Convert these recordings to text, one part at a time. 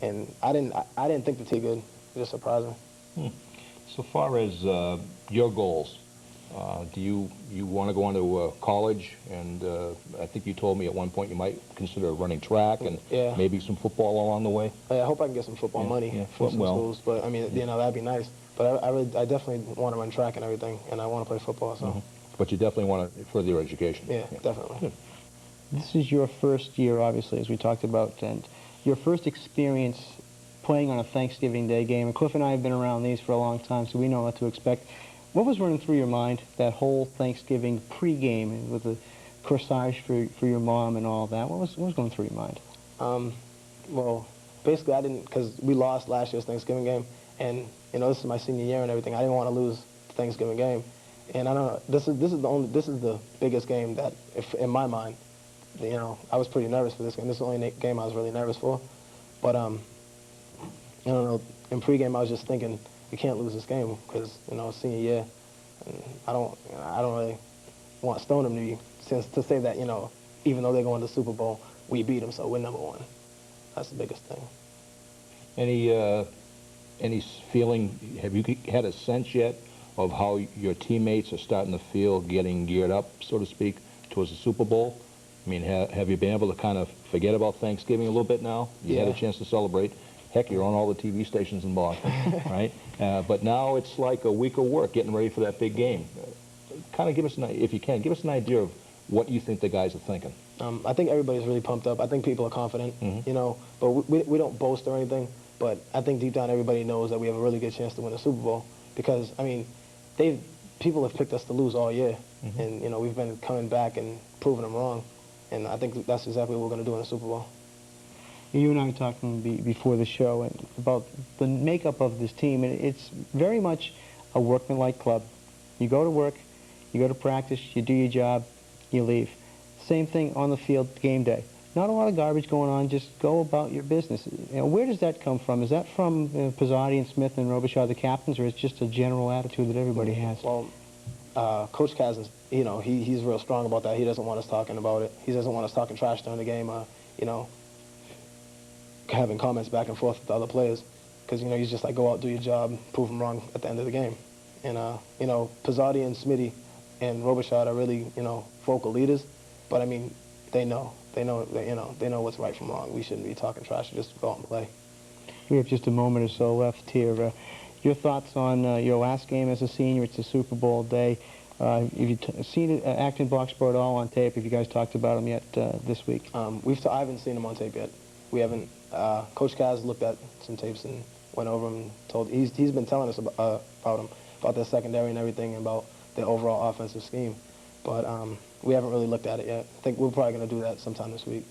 and I didn't think the team good. It just surprised me. So far as your goals, do you want to go on to college? And I think you told me at one point you might consider running track and Yeah. maybe some football along the way. I hope I can get some football money for some schools, but I mean, that'd be nice. But I definitely want to run track and everything, and I want to play football. So. But you definitely want to further your education. Yeah, definitely. Good. This is your first year, obviously, as we talked about, and your first experience playing on a Thanksgiving Day game. And Cliff and I have been around these for a long time, so we know what to expect. What was running through your mind that whole Thanksgiving pregame with the corsage for your mom and all that? What was going through your mind? Well, basically, I didn't, because we lost last year's Thanksgiving game, and this is my senior year and everything. I didn't want to lose the Thanksgiving game, and I don't know. This is the biggest game that, if in my mind, I was pretty nervous for this game. This is the only game I was really nervous for, but I don't know. In pregame, I was just thinking we can't lose this game because senior year, and I don't really want Stoneham to say that even though they're going to the Super Bowl, we beat them, so we're #1. That's the biggest thing. Any feeling, have you had a sense yet of how your teammates are starting to feel getting geared up, so to speak, towards the Super Bowl? I mean, have you been able to kind of forget about Thanksgiving a little bit now? You had a chance to celebrate. Heck, you're on all the TV stations in Boston, right? But now it's like a week of work getting ready for that big game. Kind of give us, if you can, give us an idea of what you think the guys are thinking. I think everybody's really pumped up. I think people are confident, but we don't boast or anything. But I think deep down everybody knows that we have a really good chance to win the Super Bowl because, I mean, people have picked us to lose all year. And, we've been coming back and proving them wrong. And I think that's exactly what we're going to do in the Super Bowl. You and I were talking before the show about the makeup of this team, and it's very much a workmanlike club. You go to work, you go to practice, you do your job, you leave. Same thing on the field game day. Not a lot of garbage going on, just go about your business. Where does that come from? Is that from Pizzotti and Smith and Robichaud, the captains, or is it just a general attitude that everybody has? Well, Coach Kaz, he's real strong about that. He doesn't want us talking about it. He doesn't want us talking trash during the game, having comments back and forth with the other players. Because, he's just like, go out, do your job, prove them wrong at the end of the game. And, Pizzotti and Smitty and Robichaud are really, vocal leaders. But, I mean, they know what's right from wrong. We shouldn't be talking trash. Just go out and play. We have just a moment or so left here. Your thoughts on your last game as a senior? It's a Super Bowl day. Have you seen Acton Boxboro at all on tape? Have you guys talked about him yet this week? I haven't seen him on tape yet. We haven't. Coach Kaz looked at some tapes and went over them and told. He's been telling us about him, about their secondary and everything, and about their overall offensive scheme. But we haven't really looked at it yet. I think we're probably going to do that sometime this week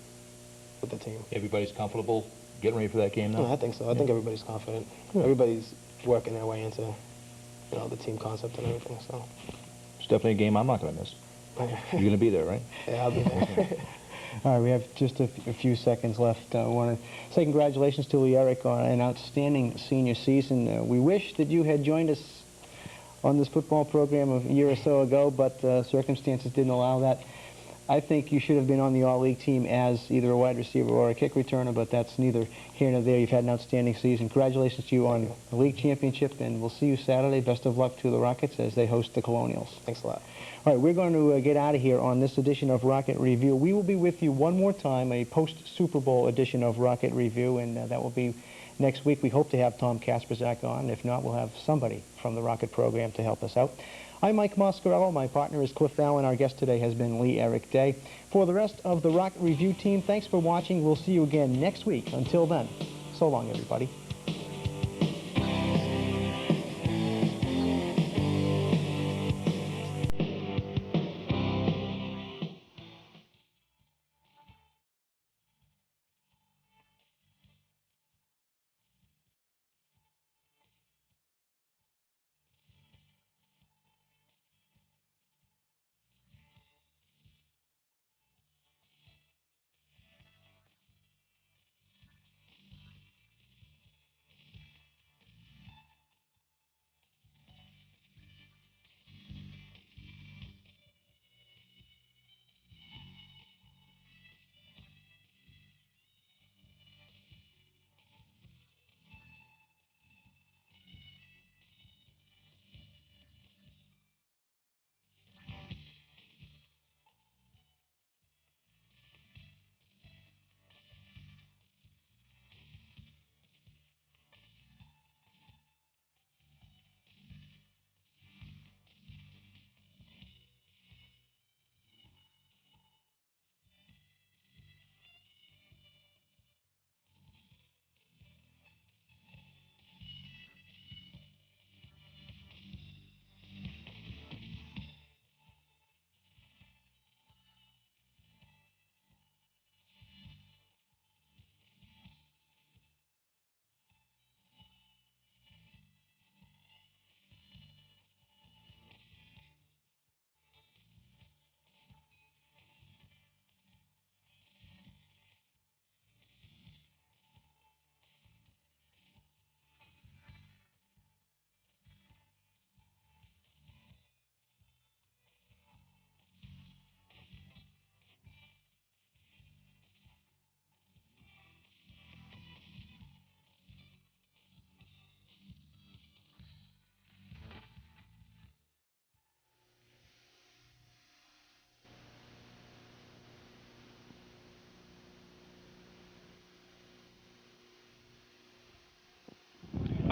with the team. Everybody's comfortable getting ready for that game now? Yeah, I think so. I think everybody's confident. Good. Everybody's working their way into, the team concept and everything. So it's definitely a game I'm not going to miss. You're going to be there, right? Yeah, I'll be there. All right, we have just a few seconds left. I want to say congratulations to Lee Eric on an outstanding senior season. We wish that you had joined us on this football program a year or so ago, but circumstances didn't allow that. I think you should have been on the all-league team as either a wide receiver or a kick returner, but that's neither here nor there. You've had an outstanding season. Congratulations to you on the league championship, and we'll see you Saturday. Best of luck to the Rockets as they host the Colonials. Thanks a lot. All right, we're going to get out of here on this edition of Rocket Review. We will be with you one more time, a post-Super Bowl edition of Rocket Review, and that will be next week. We hope to have Tom Kasperzak on. If not, we'll have somebody from the Rocket program to help us out. I'm Mike Moscarello. My partner is Cliff Allen. Our guest today has been Lee Eric Day. For the rest of the Rocket Review team, thanks for watching. We'll see you again next week. Until then, so long, everybody.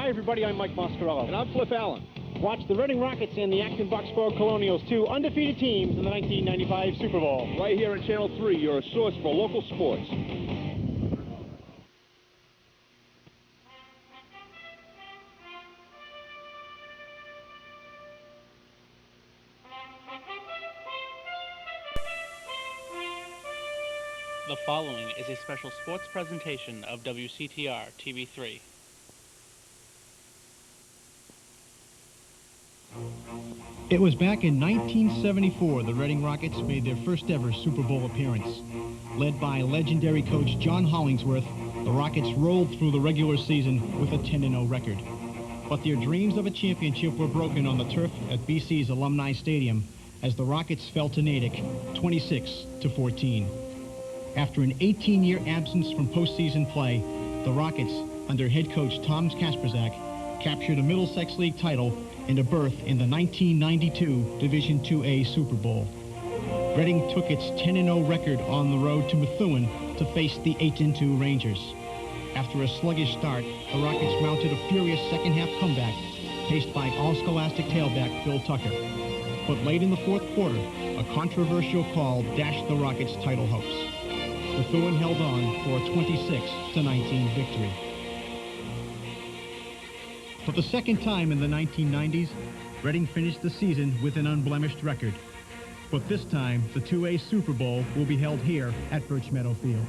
Hi, everybody. I'm Mike Mascarello. And I'm Cliff Allen. Watch the Reading Rockets and the Acton Boxboro Colonials, two undefeated teams in the 1995 Super Bowl. Right here on Channel 3, you're a source for local sports. The following is a special sports presentation of WCTR TV3. It was back in 1974 the Reading Rockets made their first ever Super Bowl appearance. Led by legendary coach John Hollingsworth, the Rockets rolled through the regular season with a 10-0 record. But their dreams of a championship were broken on the turf at BC's Alumni Stadium as the Rockets fell to Natick 26-14. After an 18-year absence from postseason play, the Rockets, under head coach Tom Kasperzak, captured a Middlesex League title and a berth in the 1992 Division IIA Super Bowl. Reading took its 10-0 record on the road to Methuen to face the 8-2 Rangers. After a sluggish start, the Rockets mounted a furious second-half comeback, paced by all-Scholastic tailback Bill Tucker. But late in the fourth quarter, a controversial call dashed the Rockets' title hopes. Methuen held on for a 26-19 victory. For the second time in the 1990s, Reading finished the season with an unblemished record. But this time, the 2A Super Bowl will be held here at Birch Meadow Field.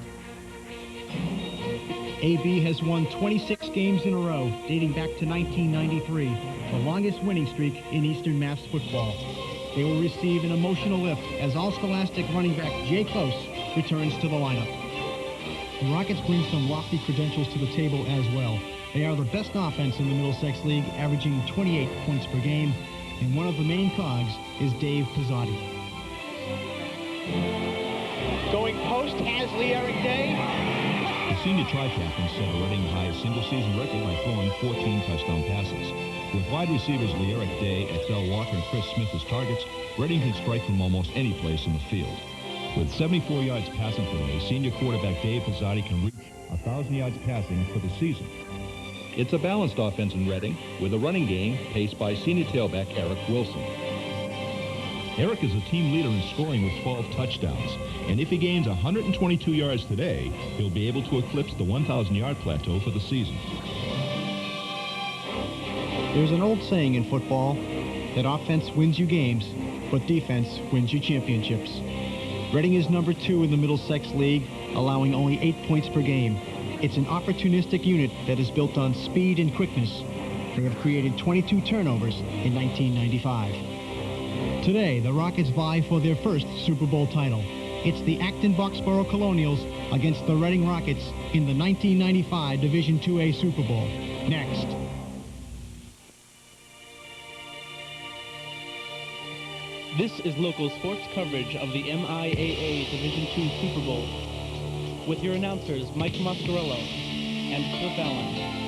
AB has won 26 games in a row, dating back to 1993, the longest winning streak in Eastern Mass football. They will receive an emotional lift as all-Scholastic running back Jay Close returns to the lineup. The Rockets bring some lofty credentials to the table as well. They are the best offense in the Middlesex League, averaging 28 points per game, and one of the main cogs is Dave Pizzotti. Going post has Lee Eric Day. The senior tri-captain set a Reading high single-season record by throwing 14 touchdown passes. With wide receivers Lee Eric Day, Excel Walker, and Chris Smith as targets, Reading can strike from almost any place in the field. With 74 yards passing per day, senior quarterback Dave Pizzotti can reach 1,000 yards passing for the season. It's a balanced offense in Reading, with a running game paced by senior tailback Eric Wilson. Eric is a team leader in scoring with 12 touchdowns, and if he gains 122 yards today, he'll be able to eclipse the 1,000-yard plateau for the season. There's an old saying in football that offense wins you games, but defense wins you championships. Reading is number 2 in the Middlesex League, allowing only 8 points per game. It's an opportunistic unit that is built on speed and quickness. They have created 22 turnovers in 1995. Today, the Rockets vie for their first Super Bowl title. It's the Acton Boxboro Colonials against the Reading Rockets in the 1995 Division IIA Super Bowl. Next. This is local sports coverage of the MIAA Division II Super Bowl with your announcers Mike Mascarello and Cliff Allen.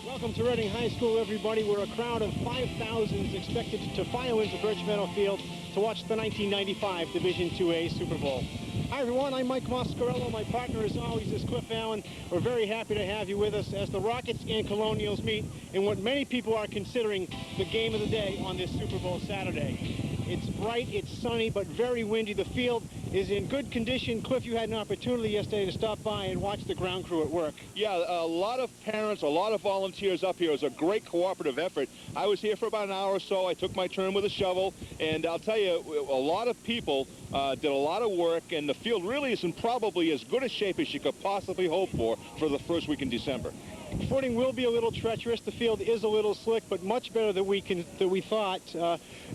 Welcome to Reading High School, everybody, where a crowd of 5,000 is expected to file into Birch Meadow Field to watch the 1995 Division IIA Super Bowl. Hi, everyone. I'm Mike Mascarello. My partner, as always, is Cliff Allen. We're very happy to have you with us as the Rockets and Colonials meet in what many people are considering the game of the day on this Super Bowl Saturday. It's bright, it's sunny, but very windy. The field is in good condition. Cliff, you had an opportunity yesterday to stop by and watch the ground crew at work. Yeah, a lot of parents, a lot of volunteers up here. It was a great cooperative effort. I was here for about an hour or so. I took my turn with a shovel, and I'll tell you, a lot of people did a lot of work, and the field really is in probably as good a shape as you could possibly hope for the first week in December. Footing will be a little treacherous. The field is a little slick, but much better than we thought.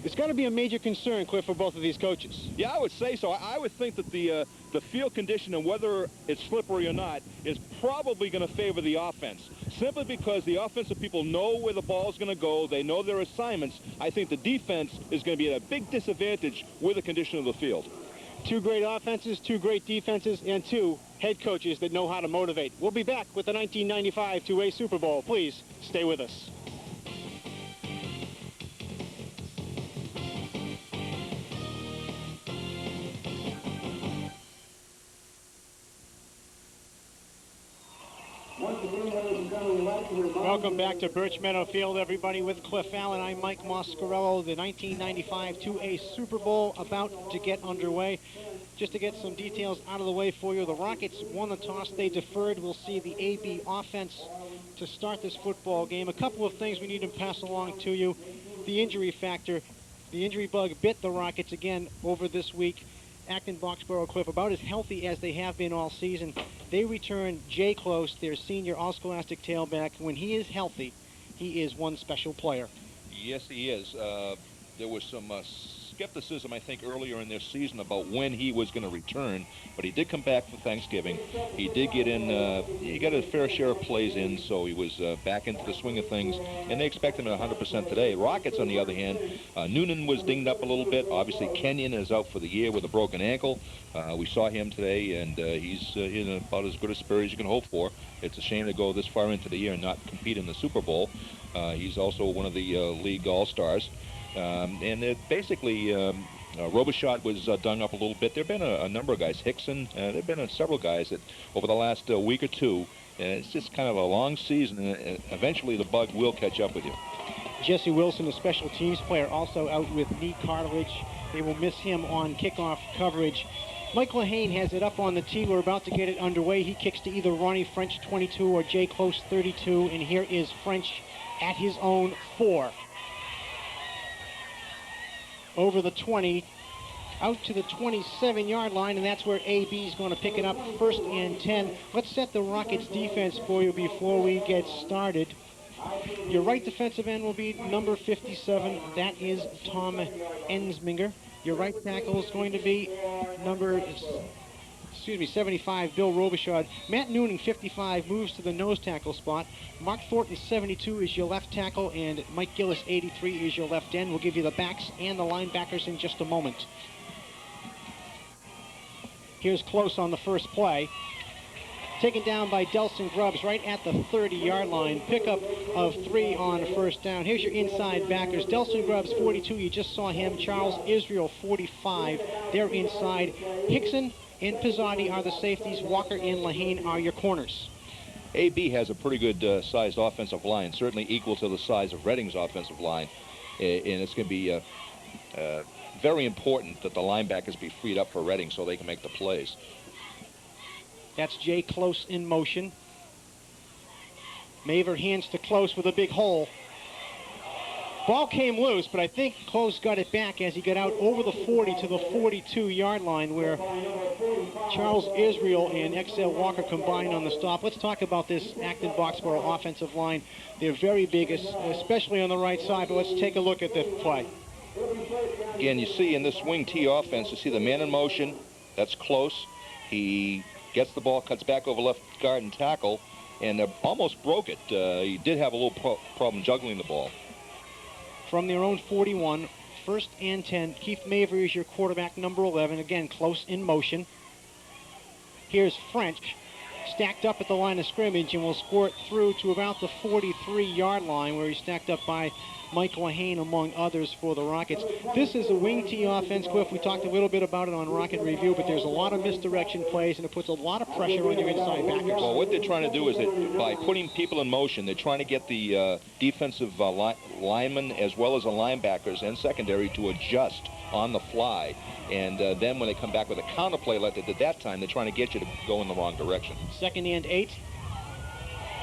It's going to be a major concern, Cliff, for both of these coaches. Yeah, I would say so. I would think that the field condition and whether it's slippery or not is probably going to favor the offense. Simply because the offensive people know where the ball is going to go. They know their assignments. I think the defense is going to be at a big disadvantage with the condition of the field. Two great offenses, two great defenses, and two head coaches that know how to motivate. We'll be back with the 1995 2A Super Bowl. Please stay with us. Welcome back to Birch Meadow Field, everybody, with Cliff Allen. I'm Mike Moscarello. The 1995 2A Super Bowl about to get underway. Just to get some details out of the way for you, the Rockets won the toss. They deferred. We'll see the AB offense to start this football game. A couple of things we need to pass along to you. The injury factor. The injury bug bit the Rockets again over this week. Acton Boxboro, Cliff, about as healthy as they have been all season. They return Jay Close, their senior all-scholastic tailback. When he is healthy, he is one special player. Yes, he is. There was some skepticism, I think, earlier in this season about when he was going to return, but he did come back for Thanksgiving. He did get in, he got a fair share of plays in, so he was back into the swing of things, and they expect him at 100% today. Rockets, on the other hand, Noonan was dinged up a little bit. Obviously, Kenyon is out for the year with a broken ankle. We saw him today, and he's in about as good a spirit as you can hope for. It's a shame to go this far into the year and not compete in the Super Bowl. He's also one of the league all-stars. And basically, Robichaud was dung up a little bit. There have been a number of guys, Hickson, there have been several guys that over the last week or two, and it's just kind of a long season, and eventually the bug will catch up with you. Jesse Wilson, a special teams player, also out with knee cartilage. They will miss him on kickoff coverage. Mike Lahane has it up on the tee. We're about to get it underway. He kicks to either Ronnie French, 22, or Jay Close, 32, and here is French at his own 4. Over the 20, out to the 27-yard line, and that's where AB is going to pick it up, 1st and 10. Let's set the Rockets defense for you before we get started. Your right defensive end will be number 57. That is Tom Ensminger. Your right tackle is going to be number 75, Bill Robichaud. Matt Noonan, 55, moves to the nose tackle spot. Mark Thornton, 72, is your left tackle, and Mike Gillis, 83, is your left end. We'll give you the backs and the linebackers in just a moment. Here's Close on the first play. Taken down by Delson Grubbs right at the 30-yard line. Pickup of 3 on 1st down. Here's your inside backers. Delson Grubbs, 42, you just saw him. Charles Israel, 45, they're inside. Hickson and Pizzotti are the safeties. Walker and Lahane are your corners. AB has a pretty good sized offensive line, certainly equal to the size of Reading's offensive line. And it's going to be very important that the linebackers be freed up for Reading so they can make the plays. That's Jay Close in motion. Maver hands to Close with a big hole. Ball came loose, but I think Close got it back as he got out over the 40 to the 42-yard line, where Charles Israel and XL Walker combined on the stop. Let's talk about this Acton Boxboro offensive line. They're very big, especially on the right side, but let's take a look at the play. Again, you see in this wing T offense, you see the man in motion. That's Close. He gets the ball, cuts back over left guard and tackle, and almost broke it. He did have a little problem juggling the ball. From their own 41, 1st and 10. Keith Maver is your quarterback, number 11. Again, Close in motion. Here's French, stacked up at the line of scrimmage, and will squirt through to about the 43-yard line, where he's stacked up by Mike Lahane, among others, for the Rockets. This is a wing T offense, Cliff. We talked a little bit about it on Rocket Review, but there's a lot of misdirection plays, and it puts a lot of pressure on your inside backers. Well, what they're trying to do is that by putting people in motion, they're trying to get the defensive linemen as well as the linebackers and secondary to adjust on the fly. And then when they come back with a counter play like they did that time, they're trying to get you to go in the wrong direction. 2nd and 8.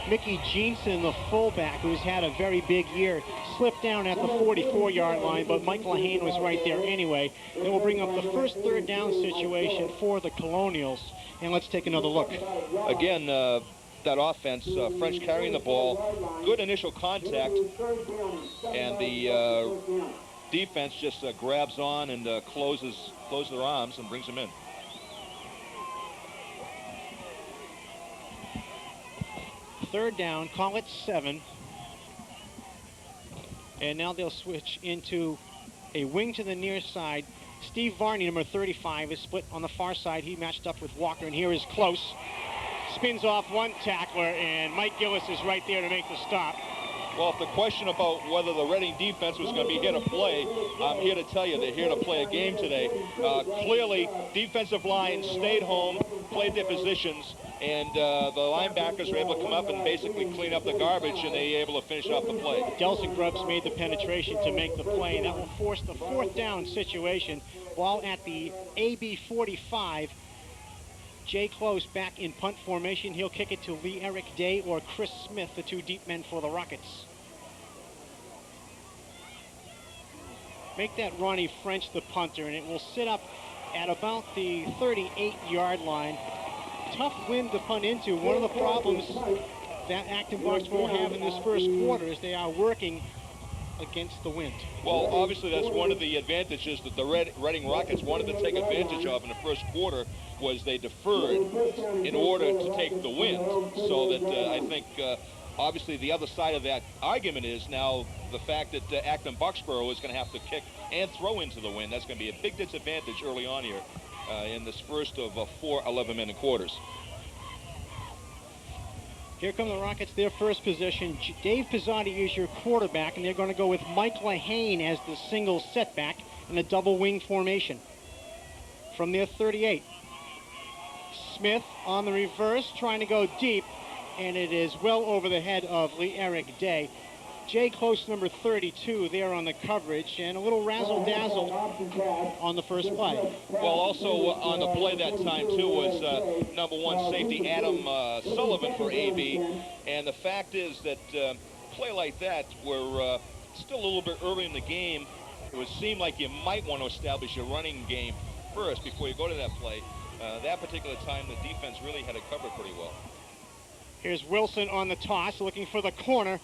Mickey Jeanson, the fullback, who's had a very big year, slipped down at the 44-yard line, but Mike Lahane was right there anyway. They will bring up the first 3rd down situation for the Colonials. And let's take another look. Again, that offense. French carrying the ball, good initial contact, and the defense just grabs on and closes their arms and brings them in. Third down, call it 7. And now they'll switch into a wing to the near side. Steve Varney, number 35, is split on the far side. He matched up with Walker, and here is Close. Spins off one tackler, and Mike Gillis is right there to make the stop. Well, if the question about whether the Reading defense was going to be here to play, I'm here to tell you they're here to play a game today. Clearly, defensive line stayed home, played their positions, and the linebackers were able to come up and basically clean up the garbage, and they were able to finish off the play. Delson Grubbs made the penetration to make the play, and that will force the 4th down situation. Ball at the AB 45. Jay Close back in punt formation. He'll kick it to Lee Eric Day or Chris Smith, the 2 deep men for the Rockets. Make that Ronnie French the punter, and it will sit up at about the 38-yard line. Tough wind to punt into. One of the problems that Acton Boxboro have in this first quarter is they are working against the wind. Well, obviously that's one of the advantages that the Reading Rockets wanted to take advantage of in the first quarter, was they deferred in order to take the wind. So that I think obviously the other side of that argument is now the fact that Acton Boxboro is going to have to kick and throw into the wind. That's going to be a big disadvantage early on here in this first of 4 11-minute quarters. Here come the Rockets, their first possession. Dave Pizzotti is your quarterback, and they're going to go with Mike Lehane as the single setback in a double wing formation. From their 38. Smith on the reverse, trying to go deep, and it is well over the head of Lee Eric Day. Jay Close, number 32, there on the coverage, and a little razzle-dazzle on the first play. Well, also on the play that time, too, was number 1 safety Adam Sullivan for AB. And the fact is that play like that, we're still a little bit early in the game. It would seem like you might want to establish your running game first before you go to that play. That particular time, the defense really had it covered pretty well. Here's Wilson on the toss, looking for the corner.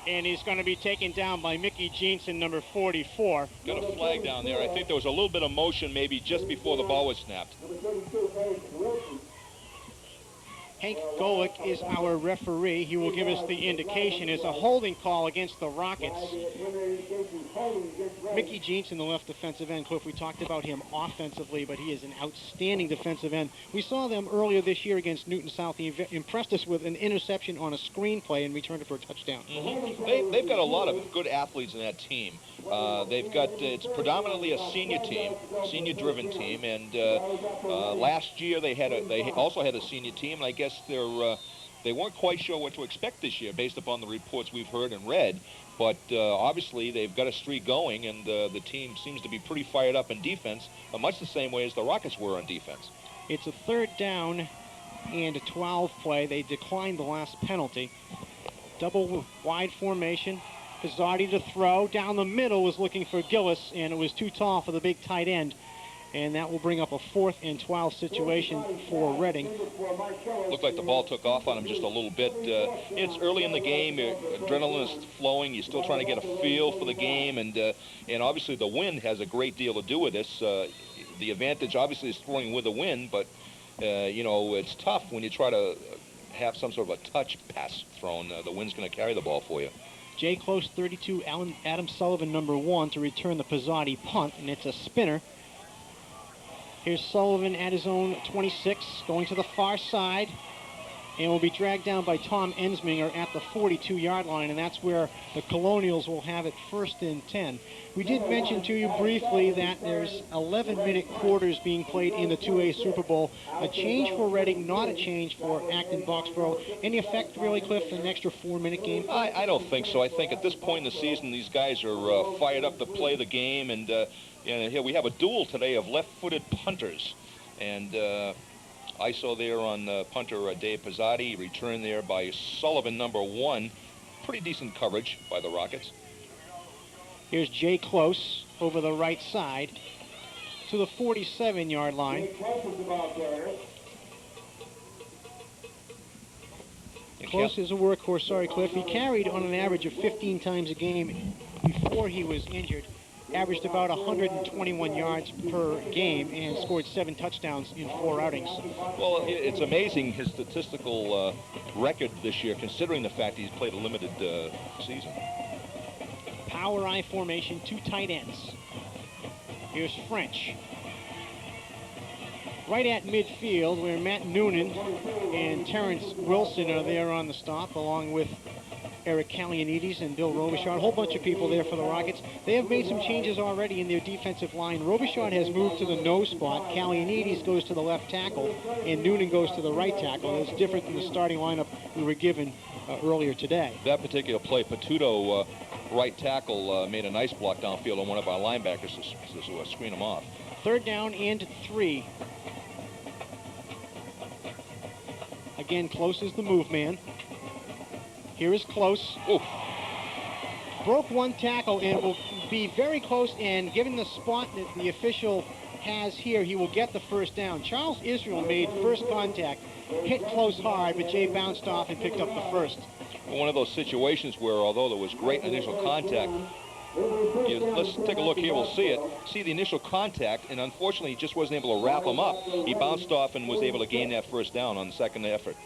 And he's going to be taken down by Mickey Jeanson, number 44. Got a flag down there. I think there was a little bit of motion maybe just before the ball was snapped. Hank Golick is our referee. He will give us the indication. It's a holding call against the Rockets. Mickey Jeanson, the left defensive end. Cliff, we talked about him offensively, but he is an outstanding defensive end. We saw them earlier this year against Newton South. He impressed us with an interception on a screen play and returned it for a touchdown. They've got a lot of good athletes in that team. They've got, it's predominantly a senior team, senior-driven team, and last year they also had a senior team, and I guess they weren't quite sure what to expect this year based upon the reports we've heard and read, but obviously they've got a streak going, and the team seems to be pretty fired up in defense, much the same way as the Rockets were on defense. It's a 3rd down and a 12 play. They declined the last penalty. Double wide formation. Pizzotti to throw. Down the middle was looking for Gillis, and it was too tall for the big tight end. And that will bring up a 4th and 12 situation for Reading. Looked like the ball took off on him just a little bit. It's early in the game. Adrenaline is flowing. You're still trying to get a feel for the game, and obviously the wind has a great deal to do with this. The advantage obviously is throwing with the wind, but you know, it's tough when you try to have some sort of a touch pass thrown. The wind's going to carry the ball for you. Jay Close, 32, Adam Sullivan, number 1, to return the Pizzotti punt, and it's a spinner. Here's Sullivan at his own 26, going to the far side, and will be dragged down by Tom Ensminger at the 42-yard line, and that's where the Colonials will have it 1st and 10. We did mention to you briefly that there's 11-minute quarters being played in the 2A Super Bowl. A change for Reading, not a change for Acton Boxboro. Any effect, really, Cliff, in an extra 4-minute game? I don't think so. I think at this point in the season, these guys are fired up to play the game, and here we have a duel today of left-footed punters. And ISO there on punter Dave Pizzotti, returned there by Sullivan, number 1. Pretty decent coverage by the Rockets. Here's Jay Close over the right side to the 47-yard line. Close is a workhorse, sorry, Cliff. He carried on an average of 15 times a game before he was injured. Averaged about 121 yards per game and scored 7 touchdowns in 4 outings. Well, it's amazing his statistical record this year, considering the fact he's played a limited season. Power I formation, 2 tight ends. Here's French. Right at midfield, where Matt Noonan and Terrence Wilson are there on the stop, along with Eric Kalianides and Bill Robichaud. A whole bunch of people there for the Rockets. They have made some changes already in their defensive line. Robichaud has moved to the nose spot. Kalianides goes to the left tackle, and Noonan goes to the right tackle. It's different than the starting lineup we were given earlier today. That particular play, Patuto, right tackle, made a nice block downfield on one of our linebackers to screen him off. 3rd down and 3. Again, Close is the move man. Here is Close. Oof. Broke 1 tackle and will be very close, and given the spot that the official has here, he will get the 1st down. Charles Israel made first contact, hit Close hard, but Jay bounced off and picked up the 1st. One of those situations where, although there was great initial contact, let's take a look here, we'll see it. See the initial contact, and unfortunately he just wasn't able to wrap him up. He bounced off and was able to gain that 1st down on the 2nd effort.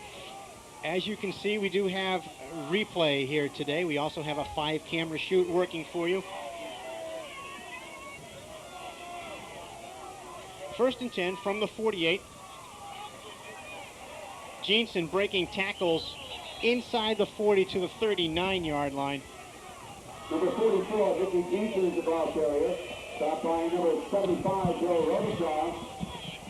As you can see, we do have replay here today. We also have a 5-camera shoot working for you. 1st and 10 from the 48. Jeanson breaking tackles inside the 40 to the 39-yard line. Number 44, Mickey Jeanson is the ball carrier. Stopped by number 75, Joe Robichaud.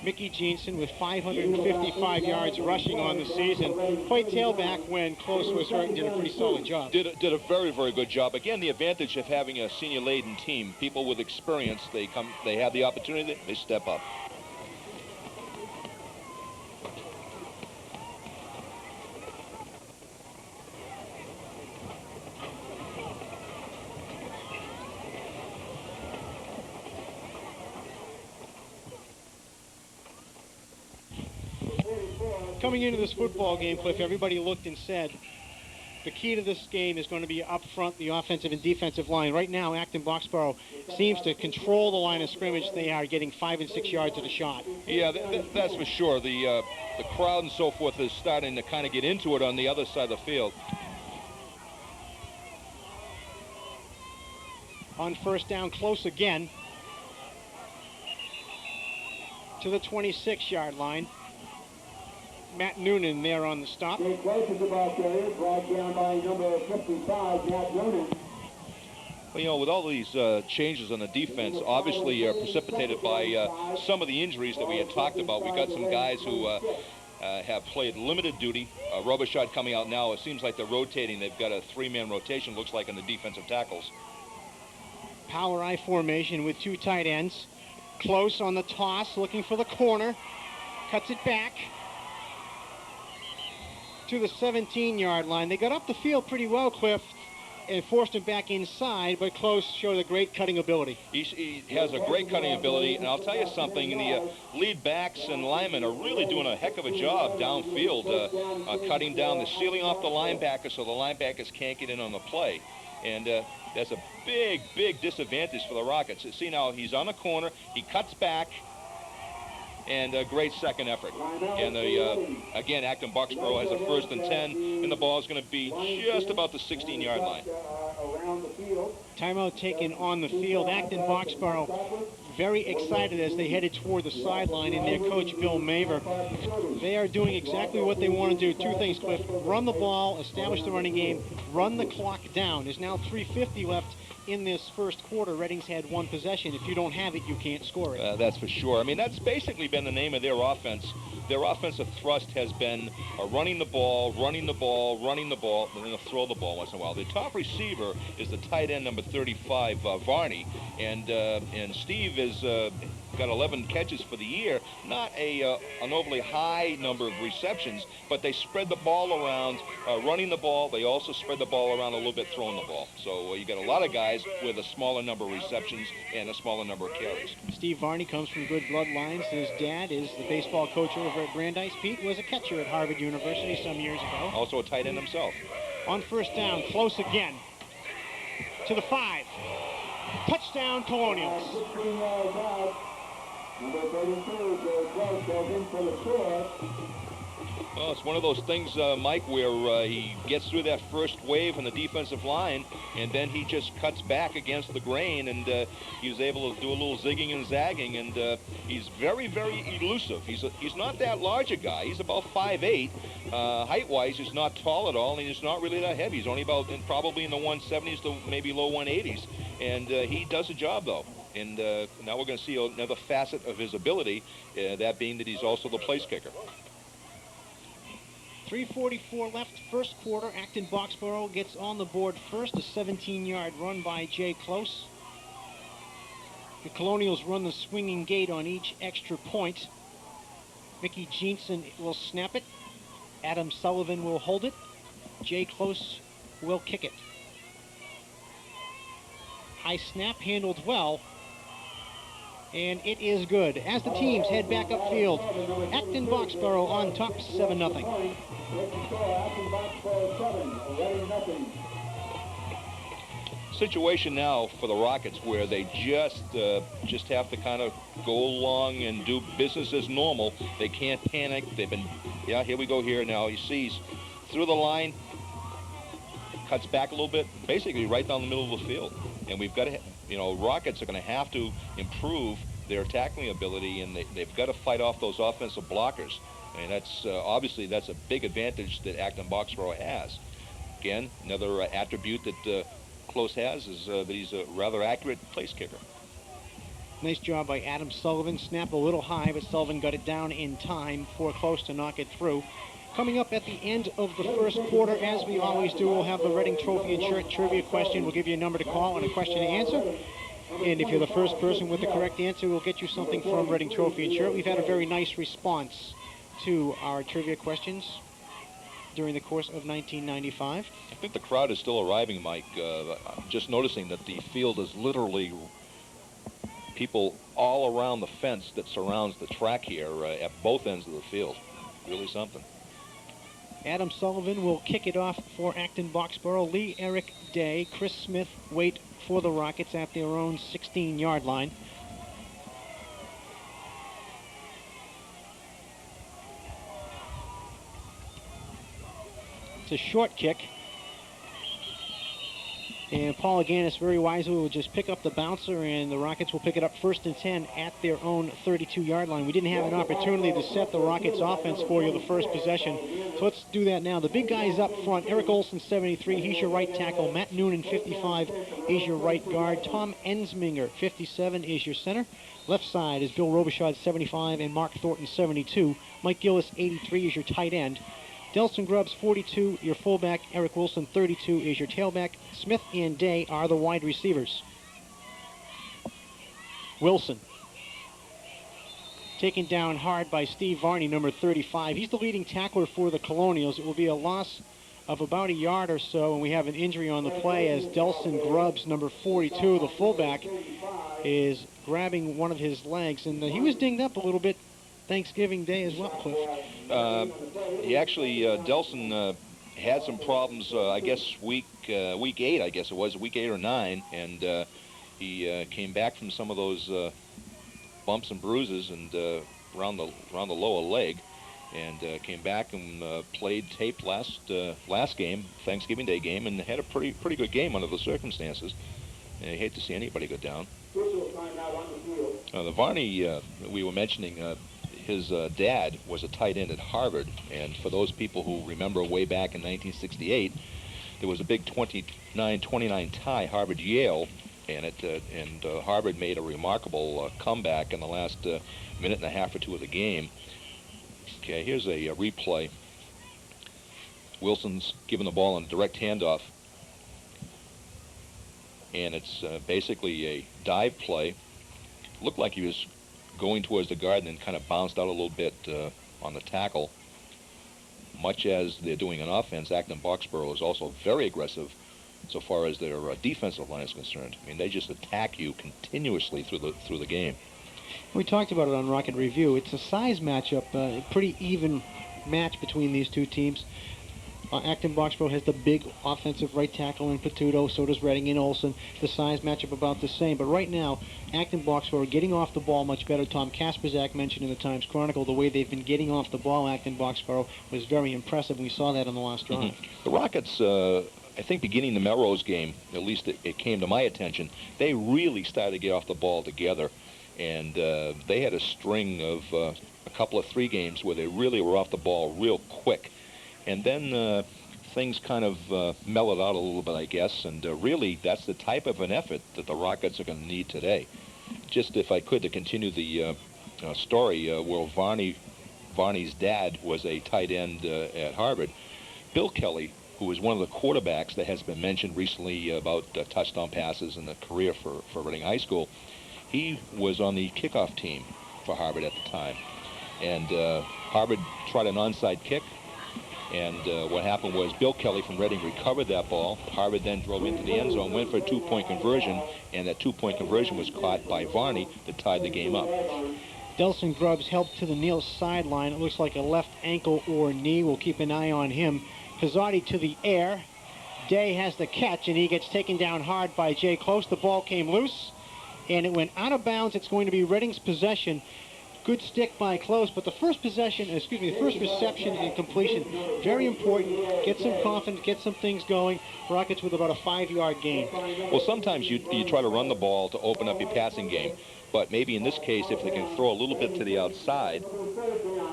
Mickey Jeanson with 555 yards rushing on the season. Played tailback when Close was hurt and did a pretty solid job. Did a very, very good job. Again, the advantage of having a senior-laden team, people with experience, they have the opportunity, they step up. Coming into this football game, Cliff, everybody looked and said, the key to this game is going to be up front, the offensive and defensive line. Right now, Acton Boxboro seems to control the line of scrimmage. They are getting 5 and 6 yards at a shot. Yeah, that's for sure. The crowd and so forth is starting to kind of get into it on the other side of the field. On 1st down, Close again to the 26-yard line. Matt Noonan there on the stop. Jay Close is the ball carrier, brought down by number 55, Matt Noonan. Well, you know, with all these changes on the defense, obviously precipitated by some of the injuries that we had talked about. We've got some guys who have played limited duty. Robichaud coming out now. It seems like they're rotating. They've got a 3-man rotation, looks like, in the defensive tackles. Power I formation with 2 tight ends. Close on the toss, looking for the corner. Cuts it back to the 17-yard line. They got up the field pretty well, Cliff, and forced him back inside, but Close showed a great cutting ability. He has a great cutting ability, and I'll tell you something, the lead backs and linemen are really doing a heck of a job downfield, cutting down the ceiling off the linebackers so the linebackers can't get in on the play. And that's a big, big disadvantage for the Rockets. See now, he's on the corner, he cuts back, and a great 2nd effort. And again, Acton Boxboro has a 1st and 10, and the ball is going to be just about the 16-yard line. Timeout taken on the field. Acton Boxboro very excited as they headed toward the sideline, and their coach, Bill Maver. They are doing exactly what they want to do. 2 things, Cliff. Run the ball, establish the running game, run the clock down. There's now 3:50 left in this 1st quarter. Reading's had 1 possession. If you don't have it, you can't score it. That's for sure. I mean, that's basically been the name of their offense. Their offensive thrust has been running the ball, running the ball, running the ball, and then they'll throw the ball once in a while. The top receiver is the tight end number 35, Varney, and Steve is got 11 catches for the year. Not an overly high number of receptions, but they spread the ball around, running the ball. They also spread the ball around a little bit, throwing the ball. So you got a lot of guys with a smaller number of receptions and a smaller number of carries. Steve Varney comes from good bloodlines. His dad is the baseball coach over at Brandeis. Pete was a catcher at Harvard University some years ago. Also a tight end himself. On first down, close again. To the 5. Touchdown, Colonials. 16 yards out. Number 32, Joe Close, goes in for the score. Well, it's one of those things, Mike, where he gets through that first wave on the defensive line, and then he just cuts back against the grain, and he was able to do a little zigging and zagging, and he's very, very elusive. He's not that large a guy. He's about 5'8". Height-wise, he's not tall at all, and he's not really that heavy. He's only about probably in the 170s to maybe low 180s, and he does a job, though. And now we're going to see another facet of his ability, that being that he's also the place kicker. 3:44 left, first quarter. Acton Boxboro gets on the board first. A 17-yard run by Jay Close. The Colonials run the swinging gate on each extra point. Mickey Jeanson will snap it. Adam Sullivan will hold it. Jay Close will kick it. High snap, handled well. And it is good. As the teams head back upfield, Acton Boxboro on top 7-0. Situation now for the Rockets where they just have to kind of go along and do business as normal. They can't panic. They've been, yeah, here we go here now. He sees through the line, cuts back a little bit, basically right down the middle of the field. And we've got to, you know, Rockets are going to have to improve their tackling ability, and they've got to fight off those offensive blockers. And that's obviously that's a big advantage that Acton Boxboro has. Again, another attribute that Close has is that he's a rather accurate place kicker. Nice job by Adam Sullivan. Snap a little high, but Sullivan got it down in time for Close to knock it through. Coming up at the end of the first quarter, as we always do, we'll have the Reading Trophy and Shirt trivia question. We'll give you a number to call and a question to answer. And if you're the first person with the correct answer, we'll get you something from Reading Trophy and Shirt. We've had a very nice response to our trivia questions during the course of 1995. I think the crowd is still arriving, Mike. I'm just noticing that the field is literally people all around the fence that surrounds the track here at both ends of the field. Really something. Adam Sullivan will kick it off for Acton Boxboro. Lee Eric Day, Chris Smith wait for the Rockets at their own 16-yard line. It's a short kick. And Paul Aganis very wisely will just pick up the bouncer, and the Rockets will pick it up 1st and 10 at their own 32-yard line. We didn't have an opportunity to set the Rockets offense for you the first possession, so let's do that now. The big guys up front, Eric Olson, 73, he's your right tackle. Matt Noonan, 55, is your right guard. Tom Ensminger, 57, is your center. Left side is Bill Robichaud, 75, and Mark Thornton, 72. Mike Gillis, 83, is your tight end. Delson Grubbs, 42, your fullback. Eric Wilson, 32, is your tailback. Smith and Day are the wide receivers. Wilson taken down hard by Steve Varney, number 35. He's the leading tackler for the Colonials. It will be a loss of about a yard or so, and we have an injury on the play as Delson Grubbs, number 42, the fullback, is grabbing one of his legs, and he was dinged up a little bit Thanksgiving Day as well, Cliff. He actually, Delson had some problems, I guess, week 8, I guess it was, week 8 or 9, and he came back from some of those bumps and bruises and around the lower leg, and came back and played tape last game, Thanksgiving Day game, and had a pretty good game under the circumstances. And I hate to see anybody go down. The Varney we were mentioning, his dad was a tight end at Harvard, and for those people who remember way back in 1968, there was a big 29-29 tie, Harvard-Yale, and Harvard made a remarkable comeback in the last minute and a half or two of the game. Okay, here's a replay. Wilson's given the ball in a direct handoff, and it's basically a dive play. Looked like he was going towards the guard and then kind of bounced out a little bit on the tackle. Much as they're doing on offense, Acton Boxboro is also very aggressive so far as their defensive line is concerned. I mean, they just attack you continuously through the game. We talked about it on Rocket Review. It's a size matchup, a pretty even match between these two teams. Acton Boxboro has the big offensive right tackle in Patuto, so does Redding and Olson. The size matchup about the same. But right now, Acton Boxboro getting off the ball much better. Tom Kasperzak mentioned in the Times Chronicle the way they've been getting off the ball. Acton Boxboro was very impressive. We saw that on the last drive. The Rockets, I think beginning the Melrose game, at least it came to my attention, they really started to get off the ball together. And they had a string of a couple of 3 games where they really were off the ball real quick. And then things kind of mellowed out a little bit, I guess. And really, that's the type of an effort that the Rockets are going to need today. Just if I could, to continue the story, where Varney's dad was a tight end at Harvard, Bill Kelly, who is one of the quarterbacks that has been mentioned recently about touchdown passes in the career for Reading High School, he was on the kickoff team for Harvard at the time. And Harvard tried an onside kick. And what happened was Bill Kelly from Reading recovered that ball. Harvard then drove into the end zone, went for a 2-point conversion, and that 2-point conversion was caught by Varney that tied the game up. Delson Grubbs helped to the Neal sideline. It looks like a left ankle or knee. We'll keep an eye on him. Pizzotti to the air. Day has the catch, and he gets taken down hard by Jay Close. The ball came loose, and it went out of bounds. It's going to be Reading's possession. Good stick by Close, but the first reception and completion, very important. Get some confidence, get some things going. Rockets with about a 5-yard gain. Well, sometimes you try to run the ball to open up your passing game, but maybe in this case, if they can throw a little bit to the outside,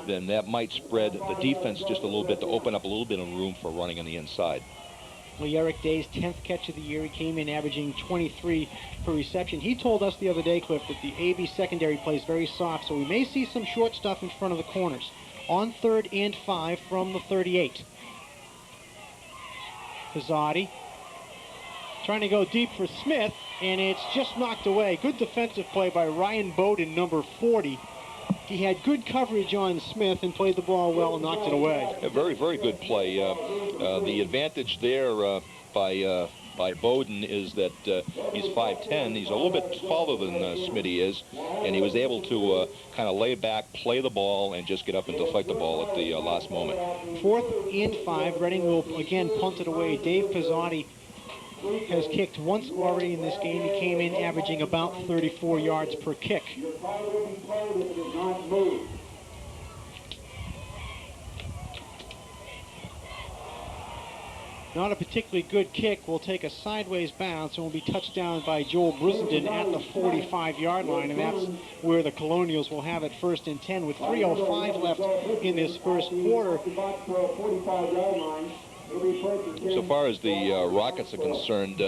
then that might spread the defense just a little bit to open up a little bit of room for running on the inside. Eric Day's 10th catch of the year. He came in averaging 23 per reception. He told us the other day, Cliff, that the AB secondary plays very soft, so we may see some short stuff in front of the corners. On 3rd and 5 from the 38. Pizzotti trying to go deep for Smith, and it's just knocked away. Good defensive play by Ryan Bowden, number 40. He had good coverage on Smith and played the ball well and knocked it away. A very, very good play. The advantage there by Bowden is that he's 5'10". He's a little bit taller than Smitty is, and he was able to kind of lay back, play the ball, and just get up and deflect the ball at the last moment. 4th and 5. Reading will again punt it away. Dave Pizzotti has kicked once already in this game. He came in averaging about 34 yards per kick. Not a particularly good kick. Will take a sideways bounce and will be touched down by Joel Brissenden at the 45-yard line, and that's where the Colonials will have it 1st and 10 with 3:05 left in this first quarter. So far as the Rockets are concerned,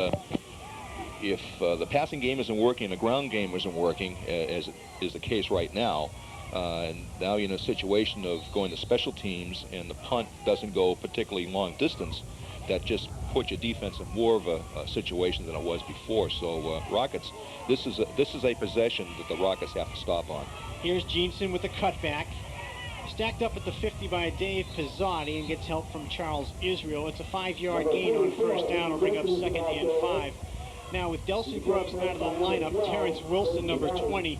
if the passing game isn't working, the ground game isn't working, as is the case right now, and now you're in a situation of going to special teams and the punt doesn't go particularly long distance, that just puts your defense in more of a situation than it was before. So Rockets, this is a possession that the Rockets have to stop on. Here's Jeanson with the cutback. Stacked up at the 50 by Dave Pizzotti and gets help from Charles Israel. It's a 5-yard gain on 1st down. Will bring up 2nd and 5. Now with Delson Grubbs out of the lineup, Terrence Wilson, number 20,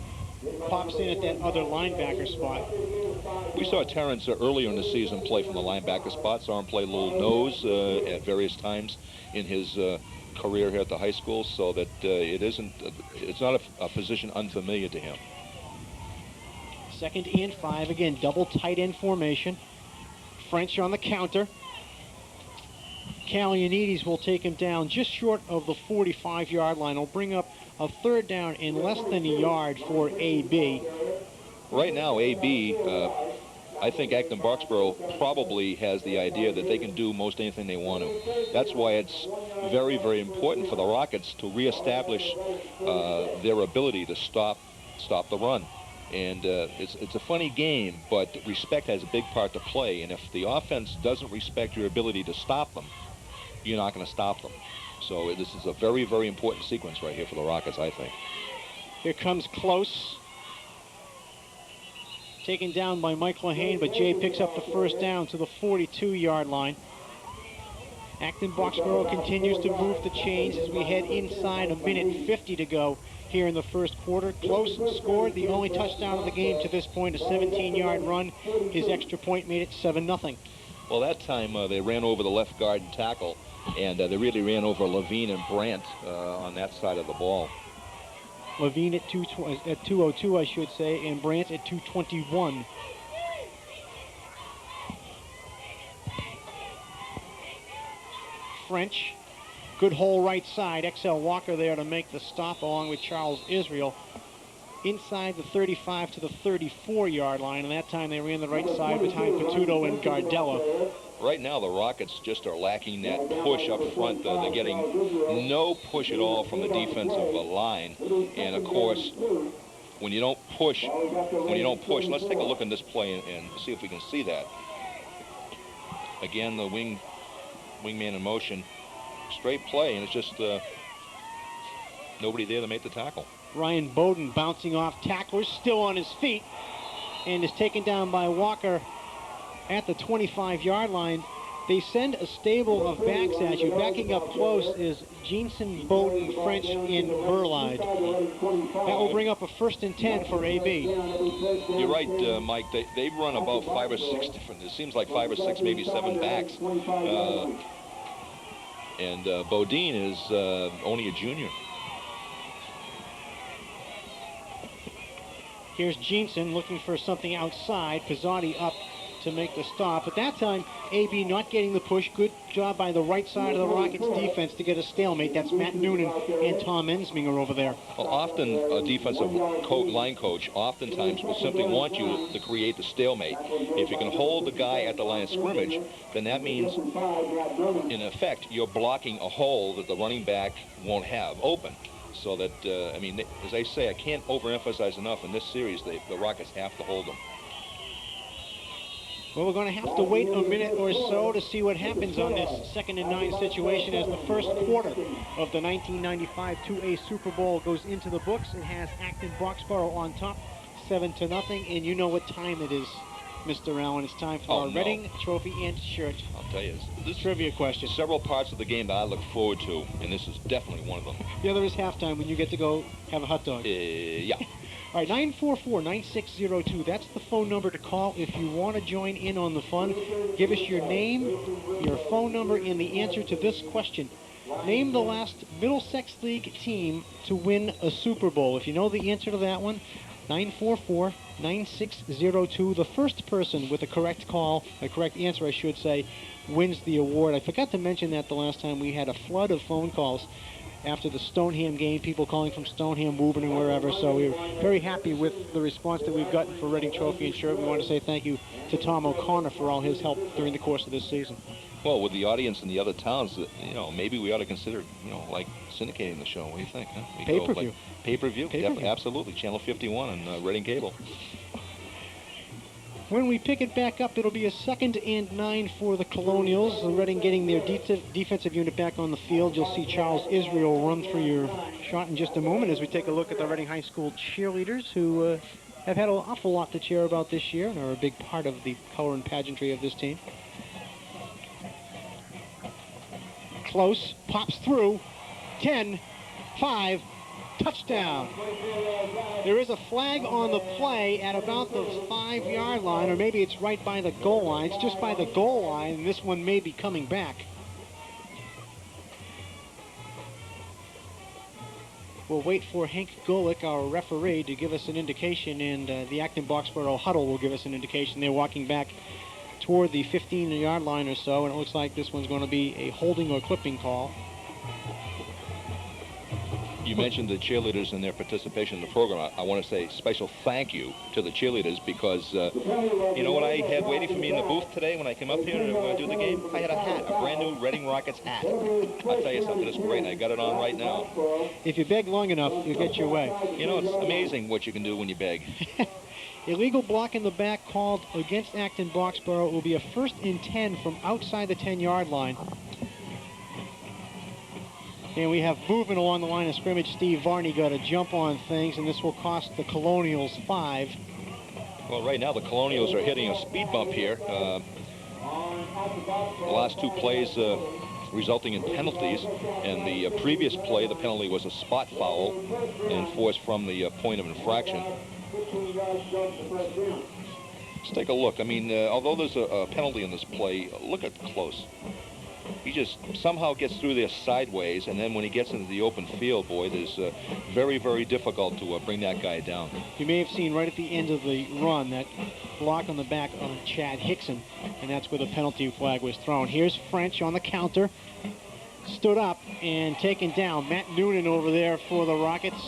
pops in at that other linebacker spot. We saw Terrence earlier in the season play from the linebacker spot. Saw him play a little nose at various times in his career here at the high school, so that it's not a position unfamiliar to him. 2nd and 5, again, double tight end formation. French on the counter. Kalianides will take him down just short of the 45-yard line. Will bring up a 3rd down in less than a yard for AB. Right now, AB, I think Acton Boxboro probably has the idea that they can do most anything they want to. That's why it's very, very important for the Rockets to reestablish their ability to stop the run. And it's a funny game, but respect has a big part to play. And if the offense doesn't respect your ability to stop them, you're not going to stop them. So this is a very, very important sequence right here for the Rockets, I think. Here comes Close. taken down by Mike Lehane, but Jay picks up the first down to the 42-yard line. Acton Boxboro continues to move the chains as we head inside a minute 50 to go here in the first quarter. Close scored the only touchdown of the game to this point, a 17-yard run. His extra point made it 7-0. Well, that time they ran over the left guard and tackle, and they really ran over Levine and Brandt on that side of the ball. Levine at 202, I should say, and Brandt at 221. French, good hole right side. XL Walker there to make the stop along with Charles Israel. Inside the 35 to the 34-yard line, and that time they ran the right side behind Patuto and Gardella. Right now, the Rockets just are lacking that push up front. They're getting no push at all from the defensive line. And of course, when you don't push, let's take a look in this play and see if we can see that. Again, the wingman in motion, straight play, and it's just nobody there to make the tackle. Ryan Bowden bouncing off tacklers, still on his feet, and is taken down by Walker at the 25-yard line. They send a stable of backs at you. Backing up close is Jensen, Bowden, French, and Burlide. That will bring up a 1st and 10 for AB. You're right, Mike. They run about 5 or 6 different, it seems like 5 or 6, maybe 7 backs. And Bodine is only a junior. Here's Jensen looking for something outside. Pizzotti up to make the stop. At that time, AB not getting the push. Good job by the right side of the Rockets defense to get a stalemate. That's Matt Noonan and Tom Ensminger over there. Well, often a defensive line coach oftentimes will simply want you to create the stalemate. If you can hold the guy at the line of scrimmage, then that means, in effect, you're blocking a hole that the running back won't have open. So that, I mean, as I say, I can't overemphasize enough in this series, the Rockets have to hold them. Well, we're going to have to wait a minute or so to see what happens on this 2nd and 9 situation as the first quarter of the 1995 2A Super Bowl goes into the books. It has Acton Boxboro on top, 7-0, and you know what time it is, Mr. Allen. It's time for our Reading Trophy and Shirt. I'll tell you, this trivia question. Several parts of the game that I look forward to, and this is definitely one of them. The other is halftime when you get to go have a hot dog. Yeah. All right, 944-9602. That's the phone number to call if you want to join in on the fun. Give us your name, your phone number, and the answer to this question. Name the last Middlesex League team to win a Super Bowl. If you know the answer to that one, 944-9602. The first person with a correct answer, I should say, wins the award. I forgot to mention that the last time we had a flood of phone calls after the Stoneham game, people calling from Stoneham, Woburn, and wherever. So we're very happy with the response that we've gotten for Reading Trophy and Shirt. We want to say thank you to Tom O'Connor for all his help during the course of this season. Well, with the audience in the other towns, maybe we ought to consider, like syndicating the show. What do you think? Huh? Pay-per-view. Pay-per-view? Absolutely. Channel 51 on Reading Cable. When we pick it back up, it'll be a 2nd and 9 for the Colonials. Reading getting their defensive unit back on the field. You'll see Charles Israel run through your shot in just a moment as we take a look at the Reading High School cheerleaders who have had an awful lot to cheer about this year and are a big part of the color and pageantry of this team. Close, pops through, 10, 5, touchdown. There is a flag on the play at about the 5-yard line, or maybe it's right by the goal line. It's just by the goal line, and this one may be coming back. We'll wait for Hank Golick, our referee, to give us an indication, and the Acton Boxboro huddle will give us an indication. They're walking back toward the 15-yard line or so, and it looks like this one's going to be a holding or clipping call. You mentioned the cheerleaders and their participation in the program. I want to say special thank you to the cheerleaders because, you know what I had waiting for me in the booth today when I came up here to do the game? I had a hat, a brand new Reading Rockets hat. I'll tell you something, it's great. I got it on right now. If you beg long enough, you'll get your way. You know, it's amazing what you can do when you beg. Illegal block in the back called against Acton Boxboro. It will be a 1st and 10 from outside the 10-yard line. And we have movement along the line of scrimmage. Steve Varney got a jump on things, and this will cost the Colonials 5. Well, right now the Colonials are hitting a speed bump here. The last two plays resulting in penalties, and the previous play, the penalty was a spot foul enforced from the point of infraction. Let's take a look. I mean, although there's a penalty in this play, look at close. He just somehow gets through there sideways, and then when he gets into the open field, boy, there's very, very difficult to bring that guy down. You may have seen right at the end of the run that block on the back on Chad Hickson, and that's where the penalty flag was thrown. Here's French on the counter. Stood up and taken down. Matt Noonan over there for the Rockets,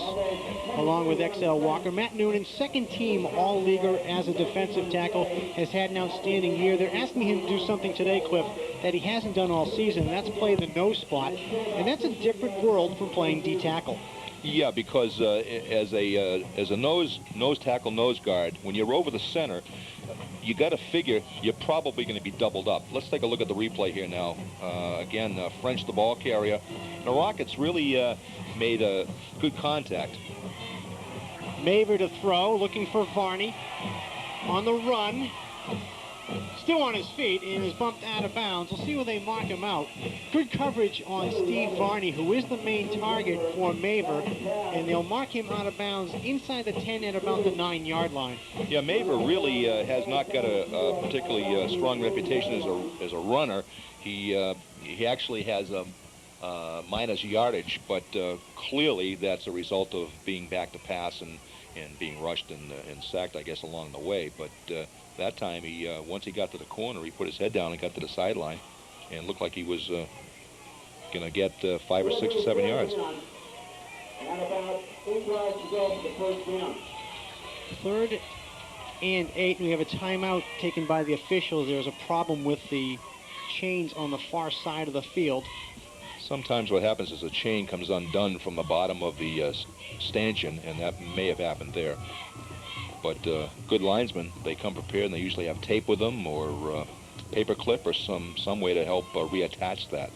along with XL Walker. Matt Noonan, second team all-leaguer as a defensive tackle, has had an outstanding year. They're asking him to do something today, Cliff, that he hasn't done all season, and that's play the nose spot. And that's a different world from playing D-tackle. Yeah, because as a nose tackle, nose guard, when you're over the center, you got to figure you're probably going to be doubled up. Let's take a look at the replay here now. Again, French, the ball carrier. The Rockets really made a good contact. Maver to throw, looking for Varney. On the run. Still on his feet and is bumped out of bounds. We'll see where they mark him out. Good coverage on Steve Varney, who is the main target for Maver, and they'll mark him out of bounds inside the 10 at about the 9-yard line. Yeah, Maver really has not got a particularly strong reputation as a runner. He actually has a minus yardage, but clearly that's a result of being back to pass and being rushed and sacked, I guess, along the way. But that time, he once he got to the corner, he put his head down and got to the sideline, and looked like he was going to get 5 or 6 or 7 yards. And about 8 yards to go for the first down. 3rd and 8. We have a timeout taken by the officials. There's a problem with the chains on the far side of the field. Sometimes what happens is a chain comes undone from the bottom of the stanchion, and that may have happened there. But good linesmen, they come prepared, and they usually have tape with them or paper clip or some way to help reattach that.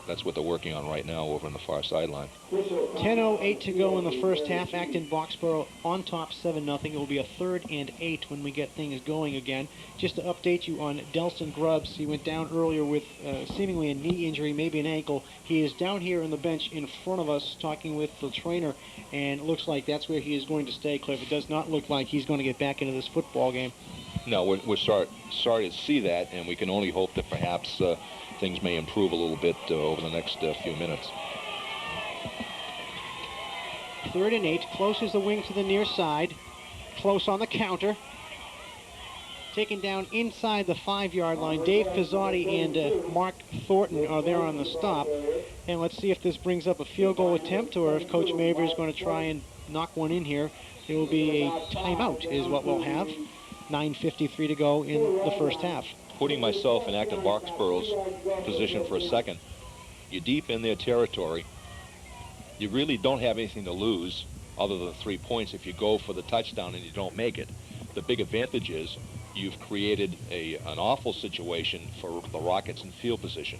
That's what they're working on right now over on the far sideline. 10:08 to go in the first half. Acton Boxboro on top 7-0. It will be a 3rd and 8 when we get things going again. Just to update you on Delson Grubbs, he went down earlier with seemingly a knee injury, maybe an ankle. He is down here on the bench in front of us talking with the trainer, and it looks like that's where he is going to stay, Cliff. It does not look like he's going to get back into this football game. No, we're sorry to see that, and we can only hope that perhaps things may improve a little bit over the next few minutes. 3rd and 8. Close is the wing to the near side. Close on the counter. Taken down inside the 5-yard line. Dave Pizzotti and Mark Thornton are there on the stop. And let's see if this brings up a field goal attempt or if Coach Maver is going to try and knock one in here. It will be a timeout is what we'll have. 9:53 to go in the first half. Putting myself in Acton Boxboro's position for a second, you're deep in their territory. You really don't have anything to lose other than 3 points if you go for the touchdown and you don't make it. The big advantage is you've created an awful situation for the Rockets in field position.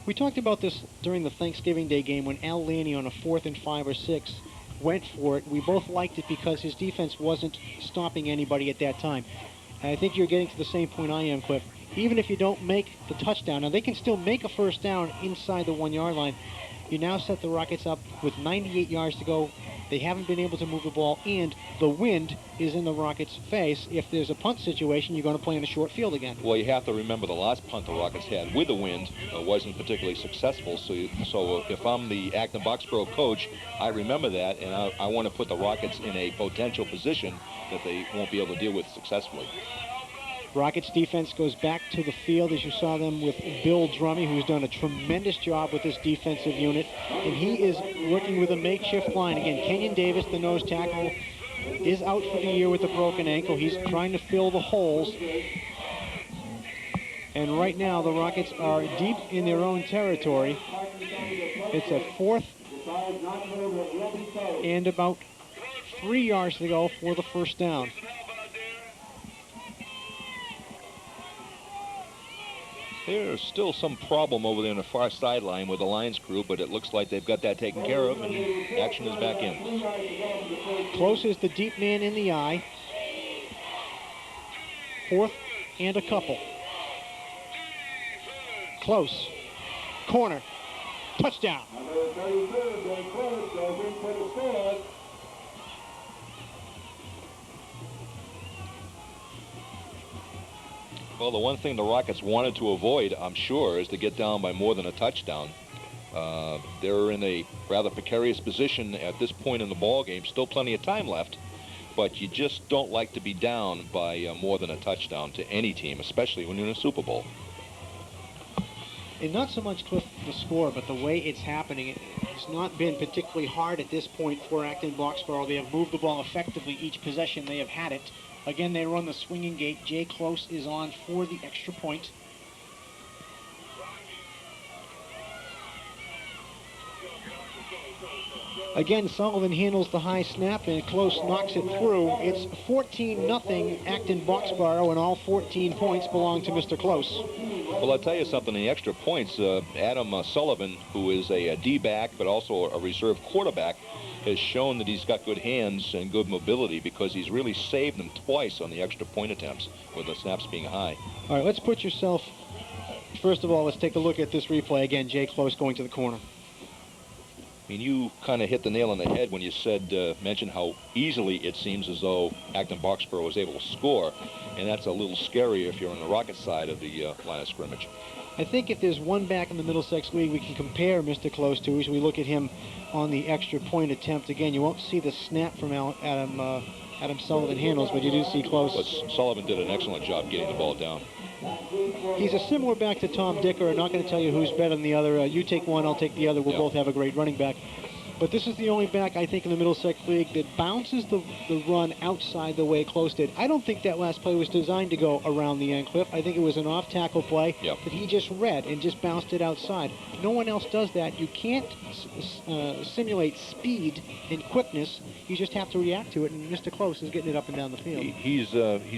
We talked about this during the Thanksgiving Day game when Al Laney on a 4th and 5 or 6 went for it. We both liked it because his defense wasn't stopping anybody at that time. And I think you're getting to the same point I am, Cliff. Even if you don't make the touchdown, now they can still make a first down inside the 1-yard line. You now set the Rockets up with 98 yards to go. They haven't been able to move the ball, and the wind is in the Rockets' face. If there's a punt situation, you're going to play in a short field again. Well, you have to remember the last punt the Rockets had with the wind wasn't particularly successful. So if I'm the Acton Boxboro coach, I remember that, and I want to put the Rockets in a potential position that they won't be able to deal with successfully. Rockets defense goes back to the field, as you saw them with Bill Drummey, who's done a tremendous job with this defensive unit. And he is working with a makeshift line. Again, Kenyon Davis, the nose tackle, is out for the year with a broken ankle. He's trying to fill the holes. And right now, the Rockets are deep in their own territory. It's a 4th and about 3 yards to go for the first down. There's still some problem over there on the far sideline with the Lions crew, but it looks like they've got that taken care of, and action is back in. Close is the deep man in the eye. 4th and a couple. Close. Corner. Touchdown. Number 32, Jay Close, goes into the score. Well, the one thing the Rockets wanted to avoid, I'm sure, is to get down by more than a touchdown. They're in a rather precarious position at this point in the ball game. Still plenty of time left, but you just don't like to be down by more than a touchdown to any team, especially when you're in a Super Bowl. And not so much, Cliff, the score, but the way it's happening. It's not been particularly hard at this point for Acton Boxboro. They have moved the ball effectively each possession they have had it. Again, they run the swinging gate. Jay Close is on for the extra point. Again, Sullivan handles the high snap, and Close knocks it through. It's 14-0 Acton Boxboro, and all 14 points belong to Mr. Close. Well, I'll tell you something, the extra points, Adam Sullivan, who is a D-back but also a reserve quarterback, has shown that he's got good hands and good mobility because he's really saved them twice on the extra point attempts with the snaps being high. All right, let's put yourself, first of all, let's take a look at this replay. Again, Jay Close going to the corner. I mean, you kind of hit the nail on the head when you said, mentioned how easily it seems as though Acton Boxboro was able to score, and that's a little scary if you're on the Rocket side of the line of scrimmage. I think if there's one back in the Middlesex League we can compare Mr. Close to, as we look at him on the extra point attempt. Again, you won't see the snap from Adam Sullivan handles, but you do see Close. But Sullivan did an excellent job getting the ball down. He's a similar back to Tom Dicker. I'm not going to tell you who's better than the other. You take one, I'll take the other. We'll both have a great running back. But this is the only back, I think, in the Middlesex League that bounces the run outside the way Close did. I don't think that last play was designed to go around the end, Cliff. I think it was an off-tackle play that he just read and just bounced it outside. No one else does that. You can't simulate speed and quickness. You just have to react to it, and Mr. Close is getting it up and down the field. He's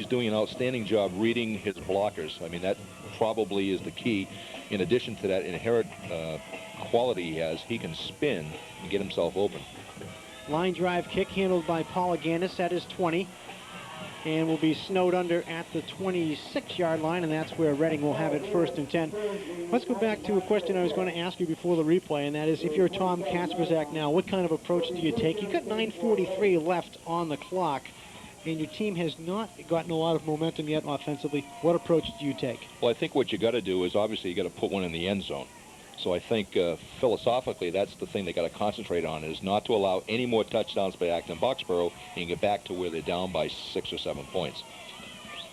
doing an outstanding job reading his blockers. I mean, that probably is the key. In addition to that inherent quality he has, he can spin and get himself open. Line drive kick handled by Paul Aganis at his 20, and will be snowed under at the 26-yard line, and that's where Reading will have it 1st and 10. Let's go back to a question I was going to ask you before the replay, and that is, if you're Tom Kasperzak now, what kind of approach do you take? You've got 9:43 left on the clock, and your team has not gotten a lot of momentum yet offensively. What approach do you take? Well, I think what you got to do is obviously you got to put one in the end zone. So I think philosophically that's the thing they got to concentrate on, is not to allow any more touchdowns by Acton Boxboro and get back to where they're down by 6 or 7 points.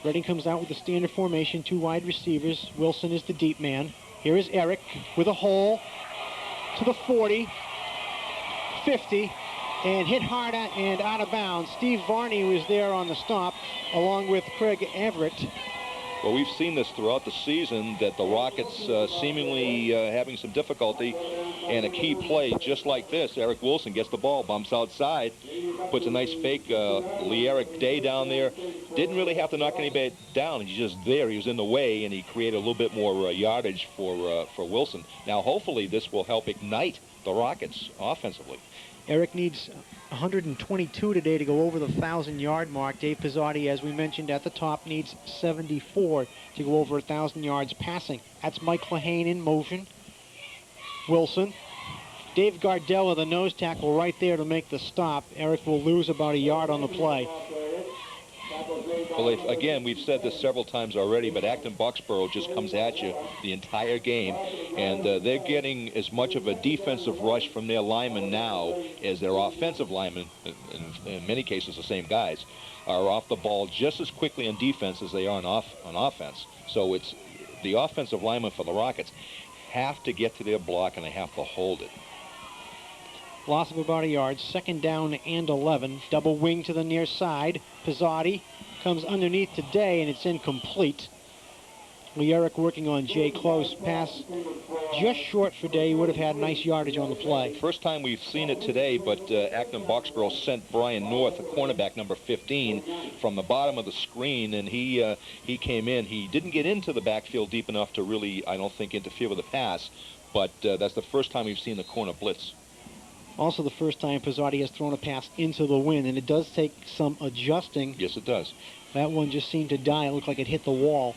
Reading comes out with the standard formation, 2 wide receivers. Wilson is the deep man. Here is Eric with a hole to the 40, 50, and hit hard and out of bounds. Steve Varney was there on the stop, along with Craig Everett. Well, we've seen this throughout the season, that the Rockets seemingly having some difficulty, and a key play just like this. Eric Wilson gets the ball, bumps outside, puts a nice fake Eric Day down there. Didn't really have to knock anybody down. He's just there. He was in the way, and he created a little bit more yardage for Wilson. Now, hopefully, this will help ignite the Rockets offensively. Eric needs 122 today to go over the 1,000-yard mark. Dave Pizzotti, as we mentioned at the top, needs 74 to go over 1,000 yards passing. That's Mike Lehane in motion. Wilson. Dave Gardella, the nose tackle, right there to make the stop. Eric will lose about a yard on the play. Well, again, we've said this several times already, but Acton Boxboro just comes at you the entire game, and they're getting as much of a defensive rush from their linemen now as their offensive linemen, in many cases the same guys, are off the ball just as quickly on defense as they are on offense. So it's the offensive linemen for the Rockets have to get to their block, and they have to hold it. Loss of about a yard, 2nd down and 11. Double wing to the near side. Pizzotti comes underneath today, and it's incomplete. Lee Eric working on Jay Close. Pass just short for Day. He would have had nice yardage on the play. First time we've seen it today, but Acton Boxboro sent Brian North, a cornerback, number 15, from the bottom of the screen, and he came in. He didn't get into the backfield deep enough to really, I don't think, interfere with the pass, but that's the first time we've seen the corner blitz. Also the first time Pizzotti has thrown a pass into the wind, and it does take some adjusting. Yes, it does. That one just seemed to die. It looked like it hit the wall.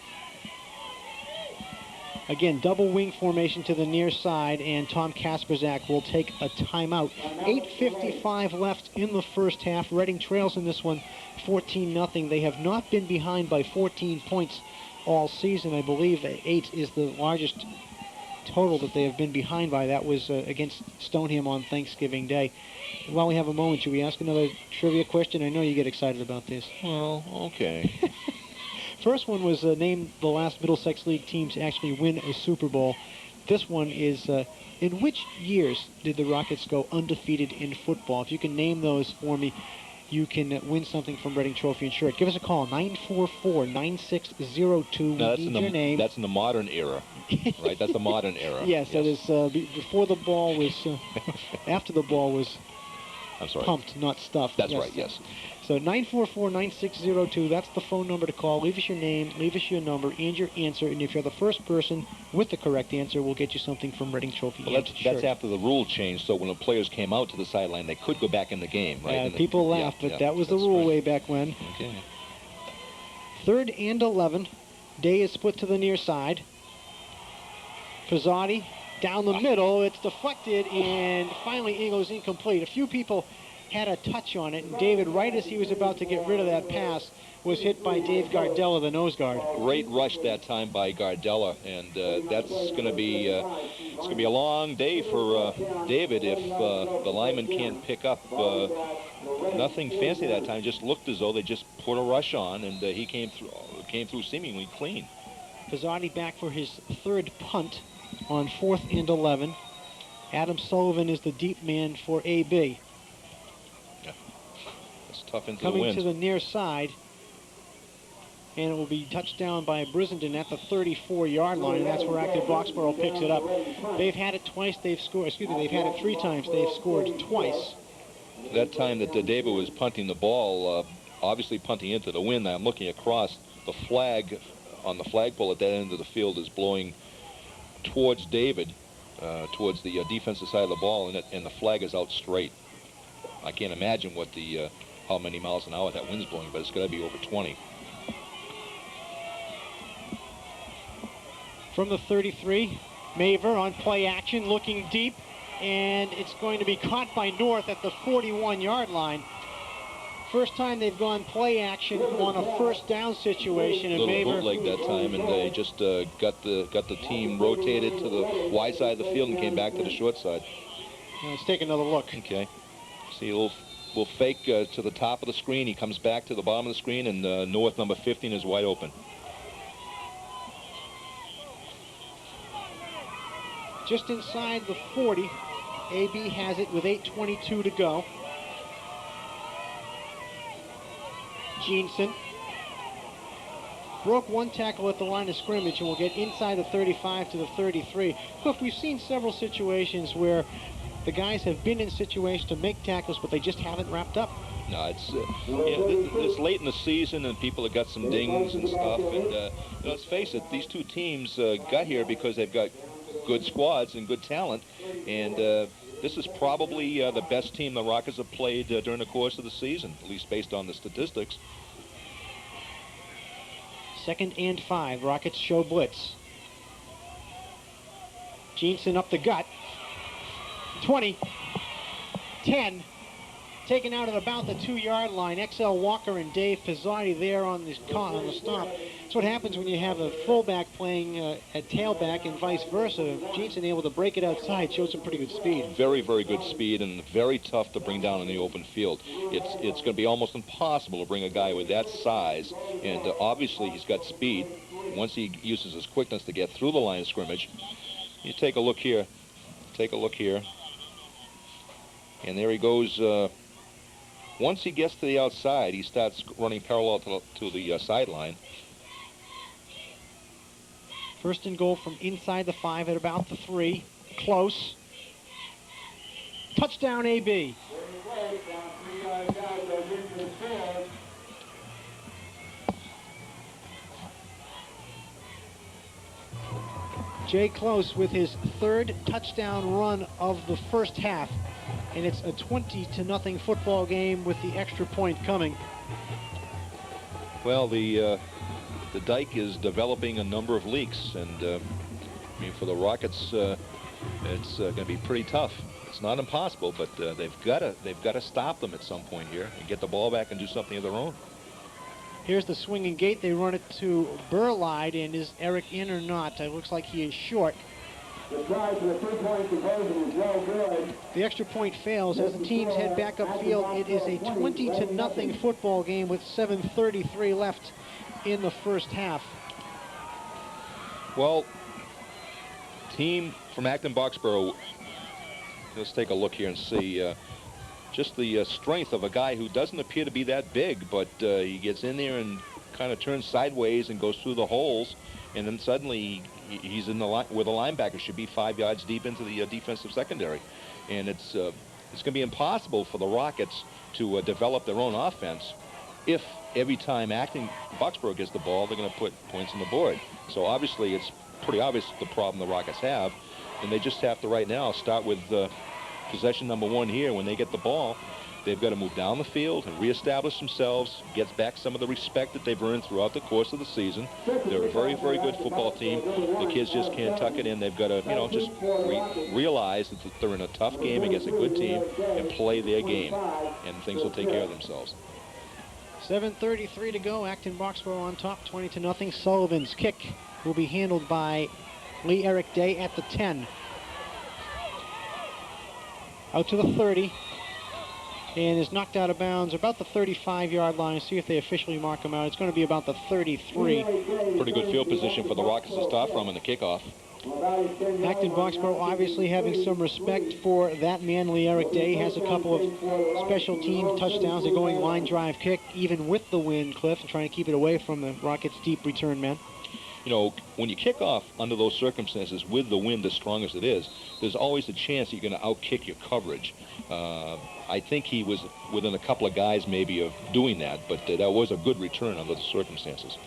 Again, double wing formation to the near side, and Tom Kasperzak will take a timeout. 8:55 left in the first half. Reading trails in this one 14-0. They have not been behind by 14 points all season. I believe 8 is the largest total that they have been behind by. That was against Stoneham on Thanksgiving Day. While we have a moment, should we ask another trivia question? I know you get excited about this. Well, okay. First one was name the last Middlesex League team to actually win a Super Bowl. This one is, in which years did the Rockets go undefeated in football? If you can name those for me, you can win something from Reading Trophy Insurance. Give us a call, 944-9602. No, We need your name. That's in the modern era, right? That's the modern era. Yes, that is before the ball was, after the ball was I'm sorry. pumped, not stuffed. That's right, yes. So 944-9602, that's the phone number to call. Leave us your name, leave us your number, and your answer. And if you're the first person with the correct answer, we'll get you something from Reading Trophy. Well, that's after the rule changed, so when the players came out to the sideline, they could go back in the game, right? People laugh, but that was the rule right. way back when. Okay. 3rd and 11. Day is split to the near side. Pizzotti down the middle. It's deflected, and finally it goes incomplete. A few people had a touch on it, and David, right as he was about to get rid of that pass, was hit by Dave Gardella, the nose guard. Great rush that time by Gardella, and that's going to be it's going to be a long day for David if the lineman can't pick up. Nothing fancy that time. Just looked as though they just put a rush on, and he came through seemingly clean. Pizzotti back for his 3rd punt on 4th and 11. Adam Sullivan is the deep man for AB. Tough into Coming the wind. to the near side, and it will be touched down by Brissenden at the 34-yard line, and that's where Acton Boxboro picks it up. They've had it twice, they've scored, excuse me, they've had it 3 times, they've scored twice. That time that David was punting the ball, obviously punting into the wind, I'm looking across, the flag on the flagpole at that end of the field is blowing towards David, towards the defensive side of the ball, and the flag is out straight. I can't imagine what the how many miles an hour that wind's blowing, but it's got to be over 20. From the 33, Maver on play action, looking deep, and it's going to be caught by North at the 41-yard line. First time they've gone play action on a first down situation, and Little Maver bootleg that time, and they just got the team rotated to the wide side of the field and came back to the short side. Let's take another look. Okay. See a little fake to the top of the screen. He comes back to the bottom of the screen, and North number 15 is wide open. Just inside the 40, AB has it with 8:22 to go. Jeanson broke one tackle at the line of scrimmage and will get inside the 35 to the 33. Cliff, we've seen several situations where the guys have been in situations to make tackles, but they just haven't wrapped up. No, it's late in the season, and people have got some dings and stuff. And let's face it, these two teams got here because they've got good squads and good talent. And this is probably the best team the Rockets have played during the course of the season, at least based on the statistics. 2nd and 5, Rockets show blitz. Jeanson up the gut. 20, 10, taken out at about the 2-yard line. XL Walker and Dave Pizzotti there on the stop. That's what happens when you have a fullback playing at tailback and vice versa. Jeanson able to break it outside, shows some pretty good speed. Very, very good speed, and very tough to bring down in the open field. It's going to be almost impossible to bring a guy with that size, and obviously he's got speed. Once he uses his quickness to get through the line of scrimmage. You take a look here. Take a look here. And there he goes. Once he gets to the outside, he starts running parallel to the sideline. 1st and goal from inside the 5 at about the 3. Close. Touchdown, AB. Jay Close with his 3rd touchdown run of the first half. And it's a 20-0 football game with the extra point coming. Well, the dike is developing a number of leaks, and I mean, for the Rockets, it's going to be pretty tough. It's not impossible, but they've got to stop them at some point here and get the ball back and do something of their own. Here's the swinging gate. They run it to Burlide, and is Eric in or not? It looks like he is short. The try for the three-point conversion is no good. The extra point fails as the teams head back upfield. It is a 20-0 football game with 7:33 left in the first half. Well, team from Acton Boxboro, let's take a look here and see just the strength of a guy who doesn't appear to be that big, but he gets in there and kind of turns sideways and goes through the holes, and then suddenly he's in the line where the linebacker should be 5 yards deep into the defensive secondary. And it's going to be impossible for the Rockets to develop their own offense if every time Acton Boxboro gets the ball, they're going to put points on the board. So obviously it's pretty obvious the problem the Rockets have, and they just have to right now start with possession number 1 here. When they get the ball, they've got to move down the field and reestablish themselves, get back some of the respect that they've earned throughout the course of the season. They're a very, very good football team. The kids just can't tuck it in. They've got to, you know, just realize that they're in a tough game against a good team and play their game, and things will take care of themselves. 7:33 to go. Acton Boxboro on top, 20-0. Sullivan's kick will be handled by Lee Eric Day at the 10. Out to the 30. And is knocked out of bounds about the 35-yard line. See if they officially mark him out. It's going to be about the 33. Pretty good field position for the Rockets to start from in the kickoff. Acton Boxboro obviously having some respect for that man, Lee Eric Day. Has a couple of special team touchdowns. They're going line drive kick, even with the wind, Cliff, and trying to keep it away from the Rockets' deep return men. You know, when you kick off under those circumstances with the wind as strong as it is, there's always a chance that you're going to outkick your coverage. I think he was within a couple of guys maybe of doing that, but that was a good return under the circumstances.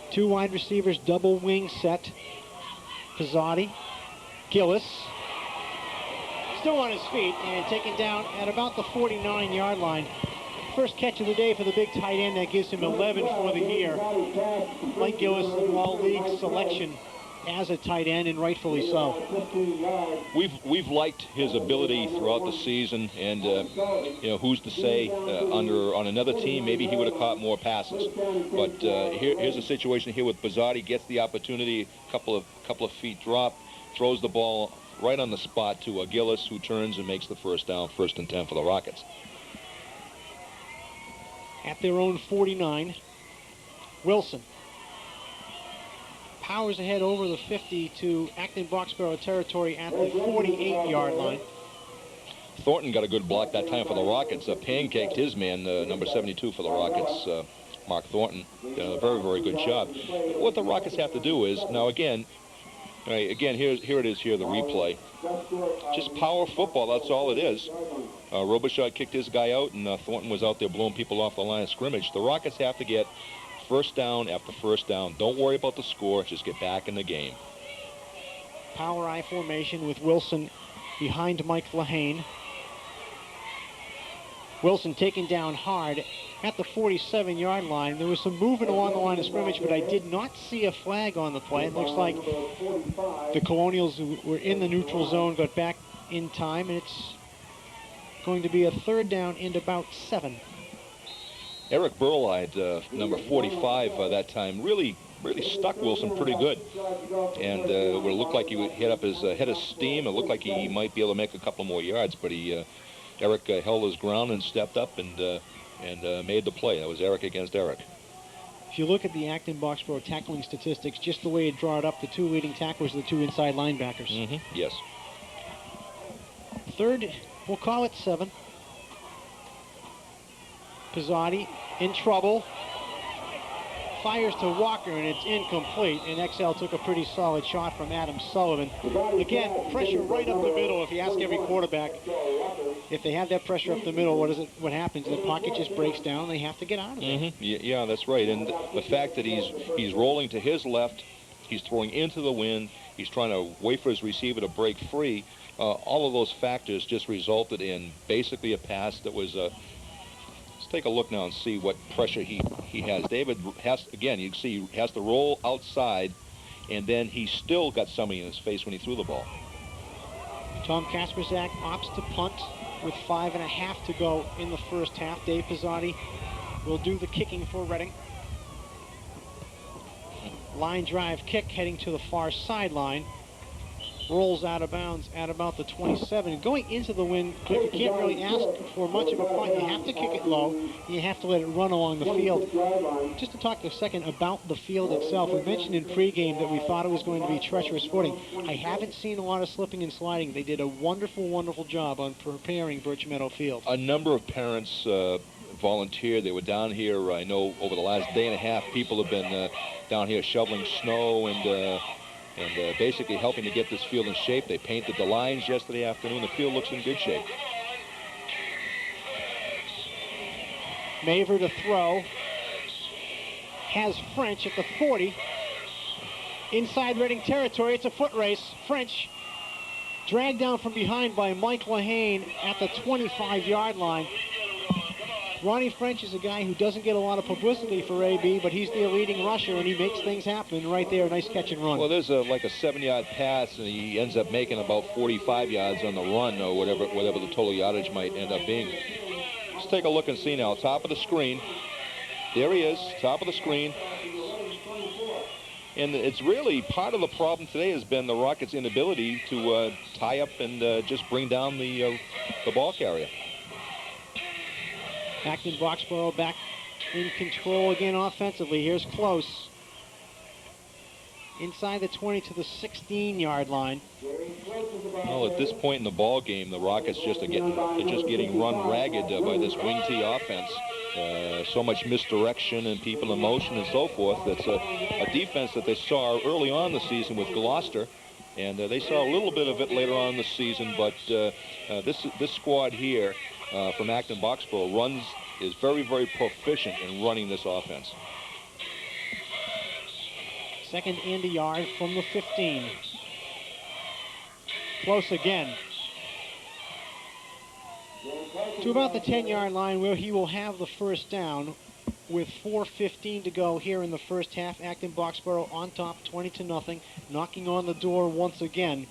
2 wide receivers, double wing set. Pizzotti, Gillis, still on his feet and taken down at about the 49-yard line. First catch of the day for the big tight end. That gives him 11 for the year. Mike Gillis, all-league selection as a tight end, and rightfully so. We've liked his ability throughout the season, and you know, who's to say on another team maybe he would have caught more passes. But here's a situation here with Pizzotti. Gets the opportunity, couple of feet drop, throws the ball right on the spot to Gillis, who turns and makes the first down, 1st and 10 for the Rockets. At their own 49, Wilson powers ahead over the 50 to Acton Boxboro territory at the 48-yard line. Thornton got a good block that time for the Rockets. Pancaked his man, number 72 for the Rockets, Mark Thornton. A very, very good job. What the Rockets have to do is, now again, here it is here, the replay. Just power football, that's all it is. Robichaud kicked his guy out, and Thornton was out there blowing people off the line of scrimmage. The Rockets have to get first down after first down. Don't worry about the score. Just get back in the game. Power I formation with Wilson behind Mike Lahane. Wilson taken down hard at the 47-yard line. There was some movement along the line of scrimmage, but I did not see a flag on the play. It looks like the Colonials, who were in the neutral zone, got back in time, and it's going to be a 3rd down and about 7. Eric Burlide, number 45 that time, really stuck Wilson pretty good. And it looked like he would hit up his head of steam. It looked like he might be able to make a couple more yards, but Eric held his ground and stepped up and made the play. That was Eric against Eric. If you look at the Acton Boxboro tackling statistics, just the way it drawn it up, the 2 leading tacklers are the 2 inside linebackers. Mm-hmm. Yes. 3rd, we'll call it 7. Pizzotti in trouble. Fires to Walker, and it's incomplete. And XL took a pretty solid shot from Adam Sullivan. Again, pressure right up the middle. If you ask every quarterback, if they have that pressure up the middle, what happens? The pocket just breaks down. They have to get out of it. Mm-hmm. Yeah, that's right. And the fact that he's rolling to his left, he's throwing into the wind, he's trying to wait for his receiver to break free. All of those factors just resulted in basically a pass that was Let's take a look now and see what pressure he has. David has, again, you can see he has to roll outside, and then he still got somebody in his face when he threw the ball. Tom Kasperzak opts to punt with 5.5 to go in the first half. Dave Pizzotti will do the kicking for Reading. Line drive kick heading to the far sideline. Rolls out of bounds at about the 27. Going into the wind, you can't really ask for much of a punt. You have to kick it low. You have to let it run along the field. Just to talk a second about the field itself, we mentioned in pregame that we thought it was going to be treacherous footing. I haven't seen a lot of slipping and sliding. They did a wonderful, wonderful job on preparing Birch Meadow Field. A number of parents volunteered. They were down here. I know over the last day and a half, people have been down here shoveling snow and basically helping to get this field in shape. They painted the lines yesterday afternoon. The field looks in good shape. Maver to throw. Has French at the 40. Inside Reading territory, it's a foot race. French dragged down from behind by Mike Lehane at the 25-yard line. Ronnie French is a guy who doesn't get a lot of publicity for AB, but he's the leading rusher, and he makes things happen right there. Nice catch and run. Well, there's like a 7-yard pass, and he ends up making about 45 yards on the run, or whatever the total yardage might end up being. Let's take a look and see now. Top of the screen. There he is, top of the screen. And it's really part of the problem today has been the Rockets' inability to tie up and just bring down the ball carrier. Acton Boxboro back in control again offensively. Here's Close. Inside the 20 to the 16-yard line. Well, at this point in the ball game, the Rockets they're just getting run ragged by this wing T offense. So much misdirection and people in motion and so forth. That's a defense that they saw early on in the season with Gloucester, and they saw a little bit of it later on in the season. But this squad here from Acton Boxboro is very, very proficient in running this offense. Second and a yard from the 15. Close again. To about the 10-yard line where he will have the first down with 4:15 to go here in the first half. Acton Boxboro on top 20-0, knocking on the door once again.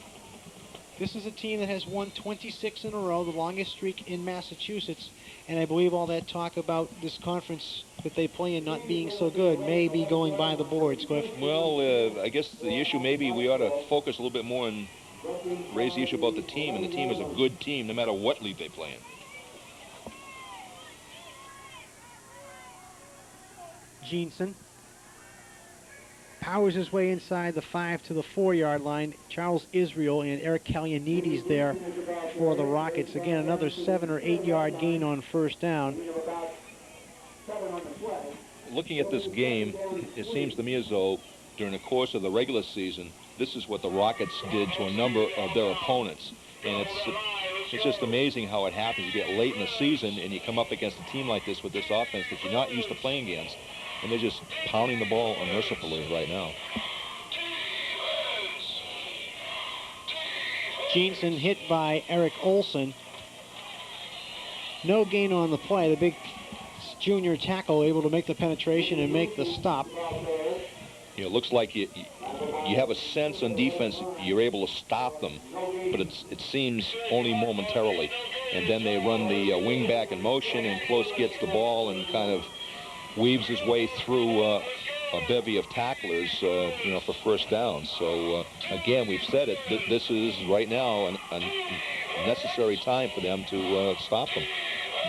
This is a team that has won 26 in a row, the longest streak in Massachusetts, and I believe all that talk about this conference that they play in not being so good may be going by the boards, Cliff. Well, I guess the issue maybe we ought to focus a little bit more and raise the issue about the team, and the team is a good team no matter what league they play in. Jeanson powers his way inside the 5 to the 4-yard line. Charles Israel and Eric Kalyanides there for the Rockets. Again, another 7 or 8 yard gain on first down. Looking at this game, it seems to me as though during the course of the regular season, this is what the Rockets did to a number of their opponents. And it's just amazing how it happens. You get late in the season and you come up against a team like this with this offense that you're not used to playing against. And they're just pounding the ball unmercifully right now. Jeanson hit by Eric Olson. No gain on the play. The big junior tackle able to make the penetration and make the stop. You know, it looks like you have a sense on defense you're able to stop them, but it seems only momentarily. And then they run the wing back in motion, and Close gets the ball and kind of weaves his way through a bevy of tacklers, for first down. So, again, we've said it. This is right now a necessary time for them to stop them.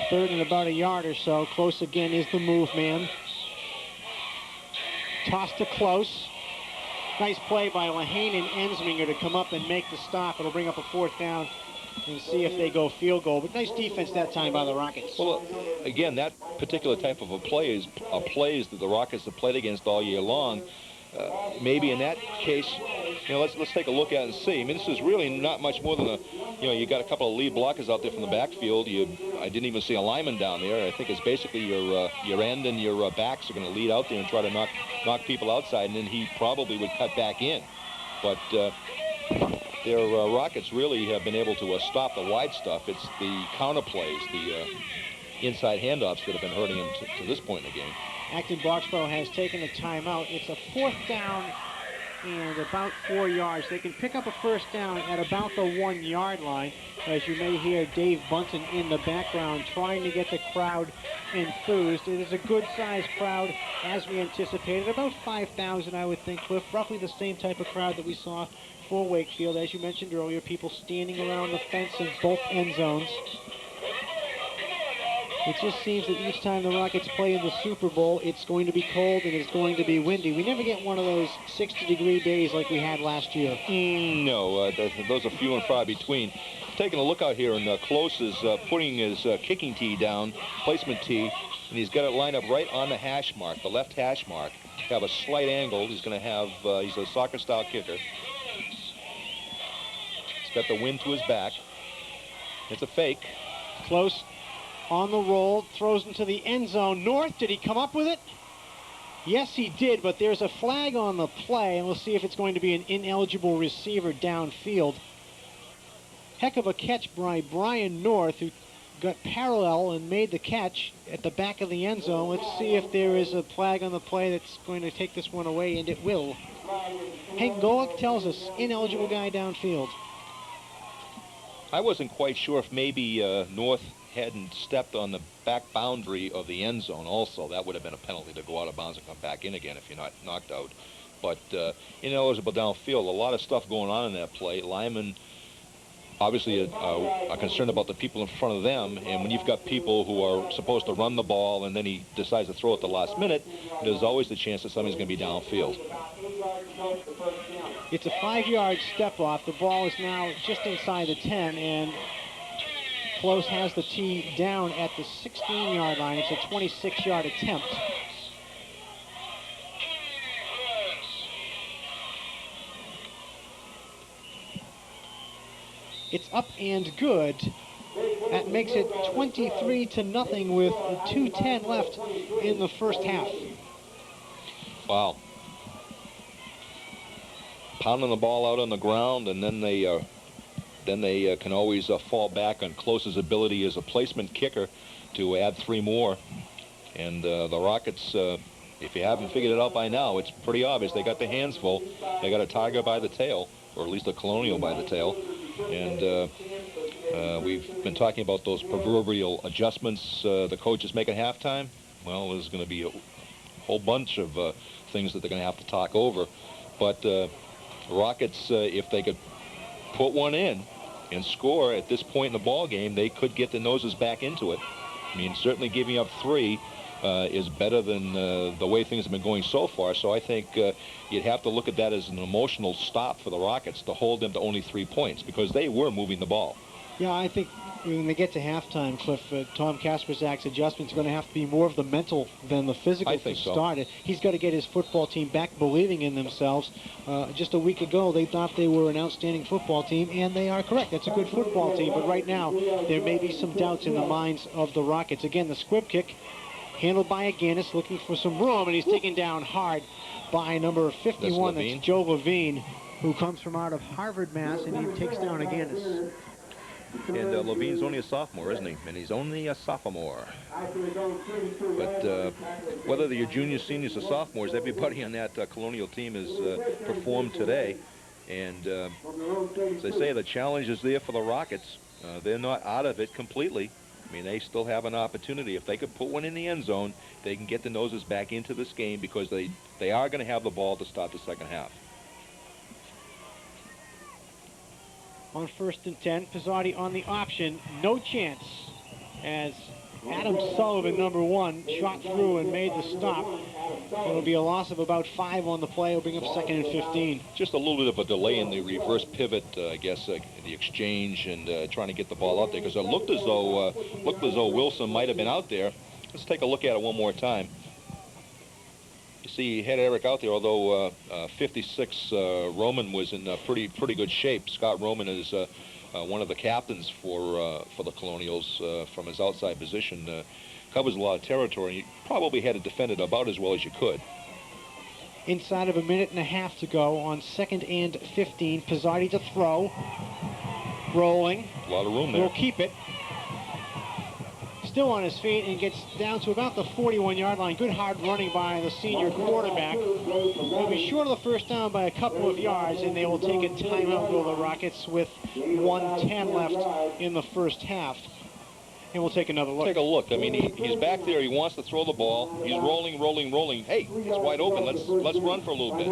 Third and about a yard or so. Close again is the move man. Toss to Close. Nice play by Lehane and Ensminger to come up and make the stop. It'll bring up a fourth down and see if they go field goal. But nice defense that time by the Rockets. Well, again, that particular type of a plays that the Rockets have played against all year long. Maybe in that case, let's take a look at it and see. I mean, this is really not much more than you got a couple of lead blockers out there from the backfield. I didn't even see a lineman down there. I think it's basically your end and your backs are going to lead out there and try to knock people outside, and then he probably would cut back in. But their Rockets really have been able to stop the wide stuff. It's the counter plays, inside handoffs that have been hurting him to this point in the game. Acton Boxboro has taken a timeout. It's a 4th down and about 4 yards. They can pick up a first down at about the 1 yard line. As you may hear Dave Bunton in the background trying to get the crowd enthused. It is a good-sized crowd, as we anticipated. About 5,000, I would think, Cliff. Roughly the same type of crowd that we saw for Wakefield. As you mentioned earlier, people standing around the fence in both end zones. It just seems that each time the Rockets play in the Super Bowl, it's going to be cold and it's going to be windy. We never get one of those 60-degree days like we had last year. No, those are few and far between. Taking a look out here, and Close is putting his kicking tee down, placement tee, and he's got it lined up right on the hash mark, the left hash mark. Have a slight angle. He's going to have, he's a soccer-style kicker. He's got the wind to his back. It's a fake. Close on the roll, throws into the end zone. North, did he come up with it? Yes, he did, but there's a flag on the play, and we'll see if it's going to be an ineligible receiver downfield. Heck of a catch by Brian North, who got parallel and made the catch at the back of the end zone. Let's see if there is a flag on the play that's going to take this one away, and it will. Hank Golick tells us, ineligible guy downfield. I wasn't quite sure if maybe North hadn't stepped on the back boundary of the end zone also. That would have been a penalty to go out of bounds and come back in again if you're not knocked out. But ineligible downfield, a lot of stuff going on in that play. Lyman obviously are concerned about the people in front of them, and when you've got people who are supposed to run the ball and then he decides to throw it the last minute, there's always the chance that somebody's going to be downfield. It's a 5-yard step off. The ball is now just inside the 10, and Close has the tee down at the 16-yard line. It's a 26-yard attempt. It's up and good. That makes it 23-0 with 2:10 left in the first half. Wow. Pounding the ball out on the ground, and then they can always fall back on Close's ability as a placement kicker to add 3 more. And the Rockets, if you haven't figured it out by now, it's pretty obvious. They got their hands full. They got a tiger by the tail, or at least a Colonial by the tail. And we've been talking about those proverbial adjustments the coaches make at halftime. Well, there's going to be a whole bunch of things that they're going to have to talk over. But Rockets, if they could put one in and score at this point in the ball game, they could get the noses back into it. I mean, certainly giving up 3 is better than the way things have been going so far. So I think you'd have to look at that as an emotional stop for the Rockets to hold them to only 3 points, because they were moving the ball. Yeah, I think when they get to halftime, Cliff, Tom Kasperzak's adjustments are going to have to be more of the mental than the physical to start it. He's got to get his football team back believing in themselves. Just a week ago, they thought they were an outstanding football team, and they are correct. That's a good football team. But right now, there may be some doubts in the minds of the Rockets. Again, the squib kick handled by Aganis, looking for some room, and he's taken down hard by number 51. That's Joe Levine, who comes from out of Harvard, Mass, and he takes down Aganis. And Levine's only a sophomore, isn't he? And he's only a sophomore. But whether they're juniors, seniors, or sophomores, everybody on that Colonial team has performed today. And as I say, the challenge is there for the Rockets. They're not out of it completely. I mean, they still have an opportunity. If they could put one in the end zone, they can get the noses back into this game, because they are going to have the ball to start the second half. On 1st and 10, Pizzotti on the option. No chance, as Adam Sullivan, number 1, shot through and made the stop. It'll be a loss of about 5 on the play. It'll bring up 2nd and 15. Just a little bit of a delay in the reverse pivot, I guess, the exchange and trying to get the ball out there, because it looked as though Wilson might have been out there. Let's take a look at it one more time. You see, he had Eric out there, although 56 Roman was in pretty good shape. Scott Roman is one of the captains for the Colonials from his outside position. Covers a lot of territory. You probably had to defend it about as well as you could. Inside of a minute and a half to go on 2nd and 15. Pizzotti to throw. Rolling. A lot of room there. We'll keep it. still on his feet and gets down to about the 41-yard line. Good hard running by the senior quarterback. They'll be short of the first down by a couple of yards, and they will take a timeout, will the Rockets, with 1:10 left in the first half. And we'll take another look. Take a look. I mean, he's back there. He wants to throw the ball. He's rolling, rolling, rolling. Hey, it's wide open. Let's run for a little bit.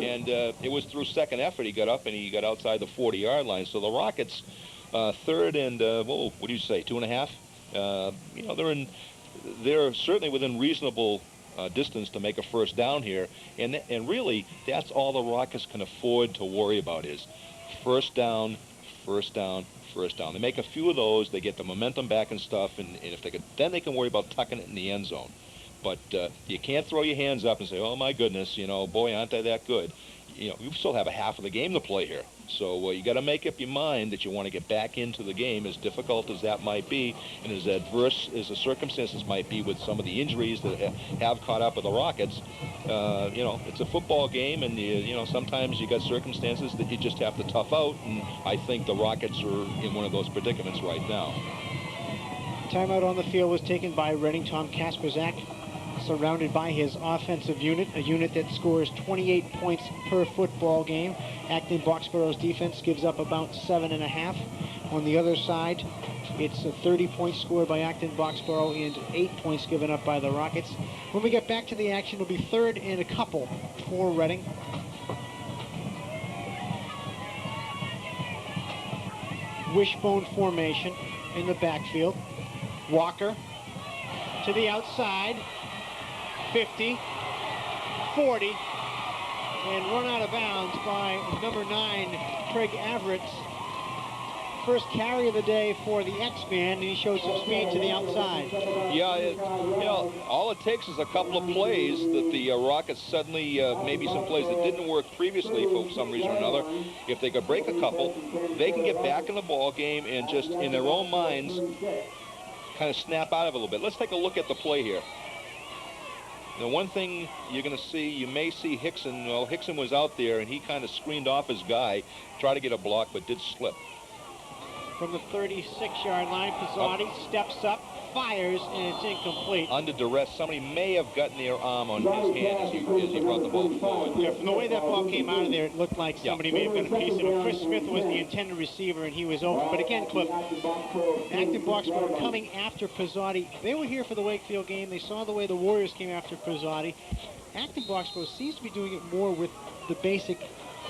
And it was through second effort he got up, and he got outside the 40-yard line. So the Rockets, third and, what do you say, 2.5? You know, they're certainly within reasonable distance to make a first down here. And really, that's all the Rockets can afford to worry about is first down, first down, first down. They make a few of those, they get the momentum back and stuff, and if they could, then they can worry about tucking it in the end zone. But you can't throw your hands up and say, oh my goodness, you know, boy, aren't they that good? You know, you still have a half of the game to play here. So you got to make up your mind that you want to get back into the game, as difficult as that might be, and as adverse as the circumstances might be with some of the injuries that have caught up with the Rockets. You know, it's a football game, and you know, sometimes you got circumstances that you just have to tough out, and I think the Rockets are in one of those predicaments right now. Timeout on the field was taken by Reading. Tom Kasperzak, surrounded by his offensive unit, a unit that scores 28 points per football game. Acton Boxboro's defense gives up about 7.5. On the other side, it's a 30-point score by Acton Boxboro and 8 points given up by the Rockets. When we get back to the action, it'll be third and a couple for Reading. Wishbone formation in the backfield. Walker to the outside. 50, 40, and run out of bounds by number 9, Craig Everett. First carry of the day for the X-Man, and he showed some speed to the outside. Yeah, you know, all it takes is a couple of plays that the Rockets suddenly, maybe some plays that didn't work previously for some reason or another, if they could break a couple, they can get back in the ball game and just, in their own minds, kind of snap out of it a little bit. Let's take a look at the play here. The one thing you're going to see, you may see Hickson. Well, Hickson was out there, and he kind of screened off his guy, tried to get a block, but did slip. From the 36-yard line, Pizzotti steps up, fires, and it's incomplete. Under duress, somebody may have gotten their arm on his hand as he brought the ball forward. Yeah, from the way that ball came out of there, it looked like somebody may have got a piece of it. Chris Smith was the intended receiver, and he was open. But again, Cliff, Acton Boxboro coming after Pizzotti. They were here for the Wakefield game. They saw the way the Warriors came after Pizzotti. Acton Boxboro seems to be doing it more with the basic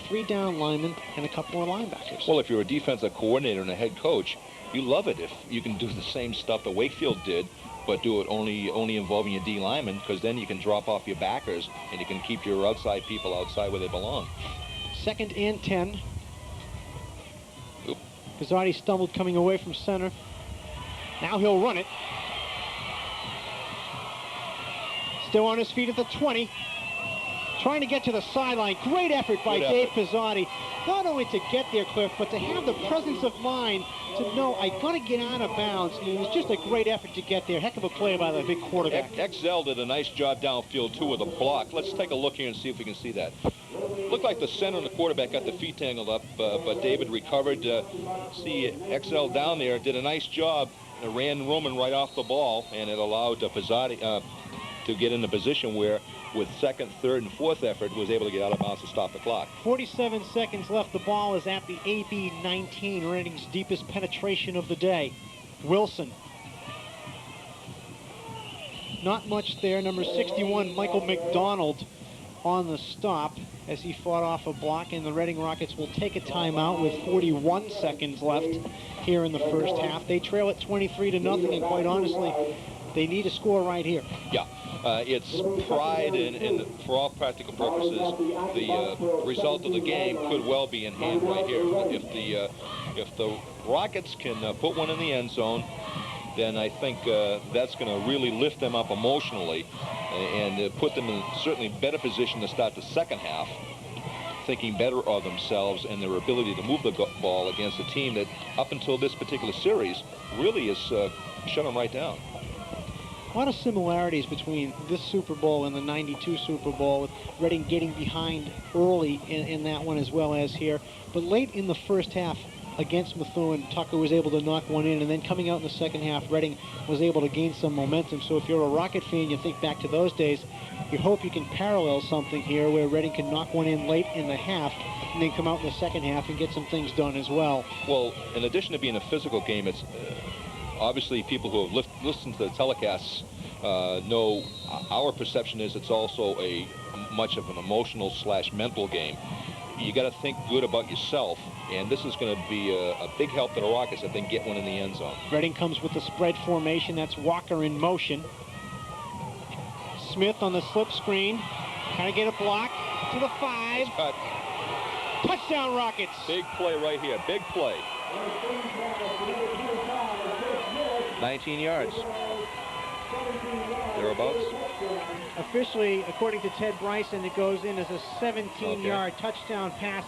3 down linemen and a couple more linebackers. Well, if you're a defensive coordinator and a head coach, you love it if you can do the same stuff that Wakefield did, but do it only involving your D linemen, because then you can drop off your backers and you can keep your outside people outside where they belong. 2nd and 10. Pizzotti stumbled coming away from center. Now he'll run it. Still on his feet at the 20. Trying to get to the sideline. Great effort by Dave Pizzotti. Not only to get there, Cliff, but to have the presence of mind to know I got to get out of bounds. And it was just a great effort to get there. Heck of a play by the big quarterback. XL did a nice job downfield, too, with a block. Let's take a look here and see if we can see that. Looked like the center and the quarterback got the feet tangled up, but David recovered. See XL down there, did a nice job. Ran Roman right off the ball, and it allowed Pizzotti to get in a position where, with 2nd, 3rd, and 4th effort, was able to get out of bounds to stop the clock. 47 seconds left. The ball is at the AB 19, Reading's deepest penetration of the day. Wilson. Not much there. Number 61, Michael McDonald, on the stop as he fought off a block, and the Reading Rockets will take a timeout with 41 seconds left here in the first half. They trail at 23-0, and quite honestly, they need a score right here. Yeah. It's pride, and for all practical purposes, the result of the game could well be in hand right here. If the Rockets can put one in the end zone, then I think that's going to really lift them up emotionally and put them in certainly better position to start the second half, thinking better of themselves and their ability to move the ball against a team that, up until this particular series, really has shut them right down. A lot of similarities between this Super Bowl and the '92 Super Bowl, with Reading getting behind early in that one as well as here. But late in the first half, against Methuen, Tucker was able to knock one in, and then coming out in the second half, Reading was able to gain some momentum. So if you're a Rocket fan, you think back to those days, you hope you can parallel something here where Reading can knock one in late in the half and then come out in the second half and get some things done as well. Well, in addition to being a physical game, it's obviously people who have listened to the telecasts know our perception is it's also a much of an emotional / mental game. You got to think good about yourself, and this is going to be a big help to the Rockets if they can get one in the end zone. Reading comes with the spread formation. That's Walker in motion. Smith on the slip screen. Trying to get a block to the 5. Cut. Touchdown, Rockets. Big play right here. Big play. 19 yards. Thereabouts. Officially, according to Ted Bryson, it goes in as a 17-yard touchdown pass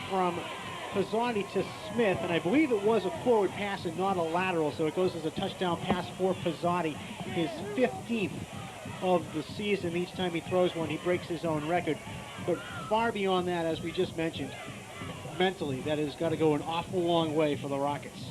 from Pizzotti to Smith, and I believe it was a forward pass and not a lateral, so it goes as a touchdown pass for Pizzotti, his 15th of the season. Each time he throws one, he breaks his own record. But far beyond that, as we just mentioned, mentally, that has got to go an awful long way for the Rockets.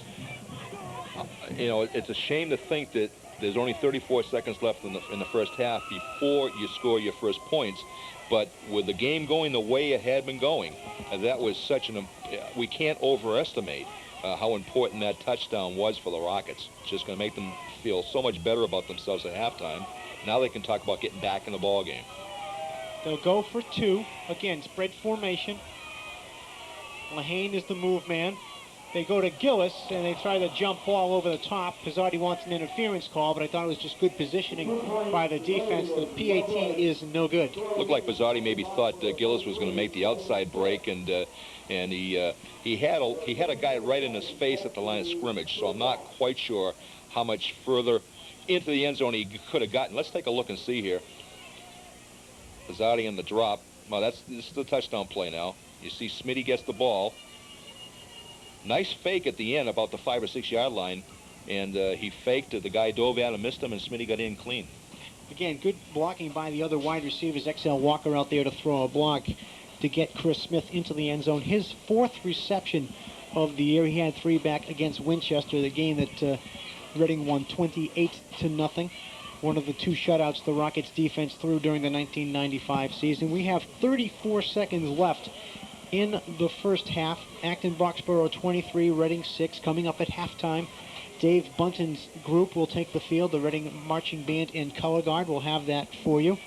You know, it's a shame to think that there's only 34 seconds left in the first half before you score your first points. But with the game going the way it had been going, that was such an... we can't overestimate how important that touchdown was for the Rockets. It's just going to make them feel so much better about themselves at halftime. Now they can talk about getting back in the ball game. They'll go for 2. Again, spread formation. Lehane is the move man. They go to Gillis, and they try the jump ball over the top. Pizzotti wants an interference call, but I thought it was just good positioning by the defense. The PAT is no good. Looked like Pizzotti maybe thought Gillis was going to make the outside break, and he had a guy right in his face at the line of scrimmage. So I'm not quite sure how much further into the end zone he could have gotten. Let's take a look and see here. Pizzotti in the drop. Well, this is the touchdown play now. You see Smitty gets the ball. Nice fake at the end about the 5 or 6 yard line, and he faked it. The guy dove out and missed him, and Smitty got in clean. Again, good blocking by the other wide receivers. XL Walker out there to throw a block to get Chris Smith into the end zone. His 4th reception of the year. He had 3 back against Winchester, the game that Reading won 28-0. One of the 2 shutouts the Rockets defense threw during the 1995 season. We have 34 seconds left in the first half. Acton Boxboro 23, Reading 6, coming up at halftime. Dave Bunton's group will take the field. The Reading Marching Band and Color Guard will have that for you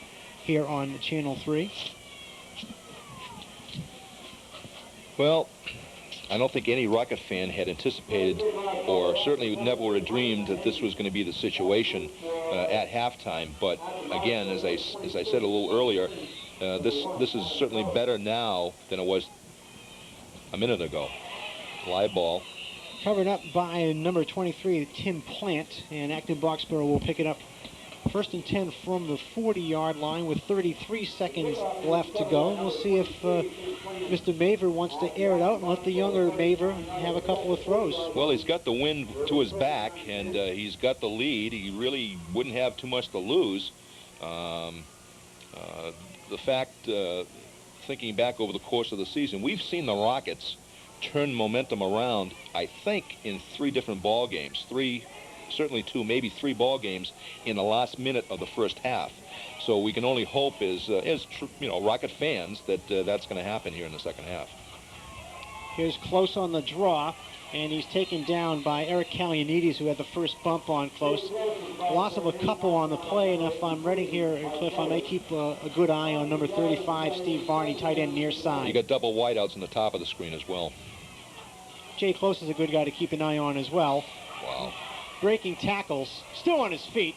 here on Channel 3. Well, I don't think any Rocket fan had anticipated, or certainly never would have dreamed, that this was going to be the situation at halftime. But again, as I said a little earlier, this is certainly better now than it was a minute ago. Live ball. Covered up by number 23, Tim Plant, and Acton Boxboro will pick it up 1st and 10 from the 40-yard line with 33 seconds left to go. And we'll see if Mr. Maver wants to air it out and let the younger Maver have a couple of throws. Well, he's got the wind to his back, and he's got the lead. He really wouldn't have too much to lose. The fact, thinking back over the course of the season, we've seen the Rockets turn momentum around, I think, in 3 different ball games. 3, certainly 2, maybe 3 ball games in the last minute of the first half. So we can only hope, as Rocket fans, that that's going to happen here in the second half. Here's Close on the draw, and he's taken down by Eric Kalianides, who had the first bump on Close. Loss of a couple on the play, and if I'm ready here, Cliff, I may keep a good eye on number 35, Steve Barney, tight end near side. You got double wideouts on the top of the screen as well. Jay Close is a good guy to keep an eye on as well. Wow. Breaking tackles, still on his feet.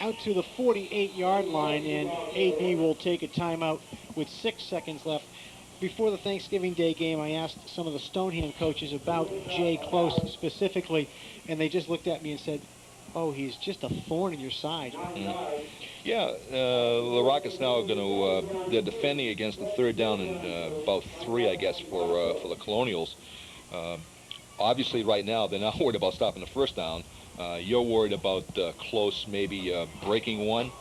Out to the 48-yard line, and AD will take a timeout with 6 seconds left. Before the Thanksgiving Day game, I asked some of the Stoneham coaches about Jay Close specifically, and they just looked at me and said, oh, he's just a thorn in your side. Yeah, the Rockets now are going to, they're defending against the 3rd down and about 3, I guess, for the Colonials. Obviously, right now, they're not worried about stopping the 1st down. You're worried about Close maybe breaking one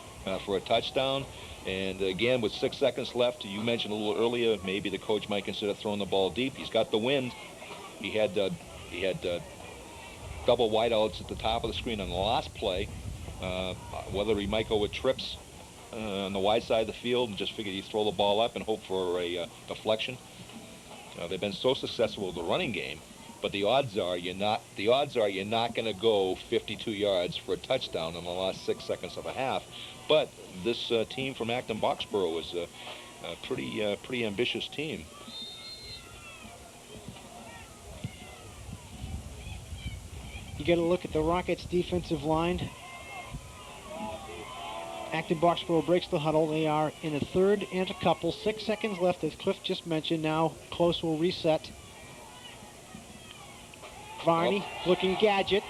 for a touchdown. And again, with 6 seconds left, you mentioned a little earlier, maybe the coach might consider throwing the ball deep. He's got the wind. He had double wideouts at the top of the screen on the last play. Whether he might go with trips on the wide side of the field and just figured he'd throw the ball up and hope for a deflection. They've been so successful with the running game, but the odds are you're not going to go 52 yards for a touchdown in the last 6 seconds of a half. But this team from Acton Boxboro is a pretty ambitious team. You get a look at the Rockets' defensive line. Acton Boxboro breaks the huddle. They are in a third and a couple. 6 seconds left, as Cliff just mentioned. Now Close will reset. Varney looking gadget.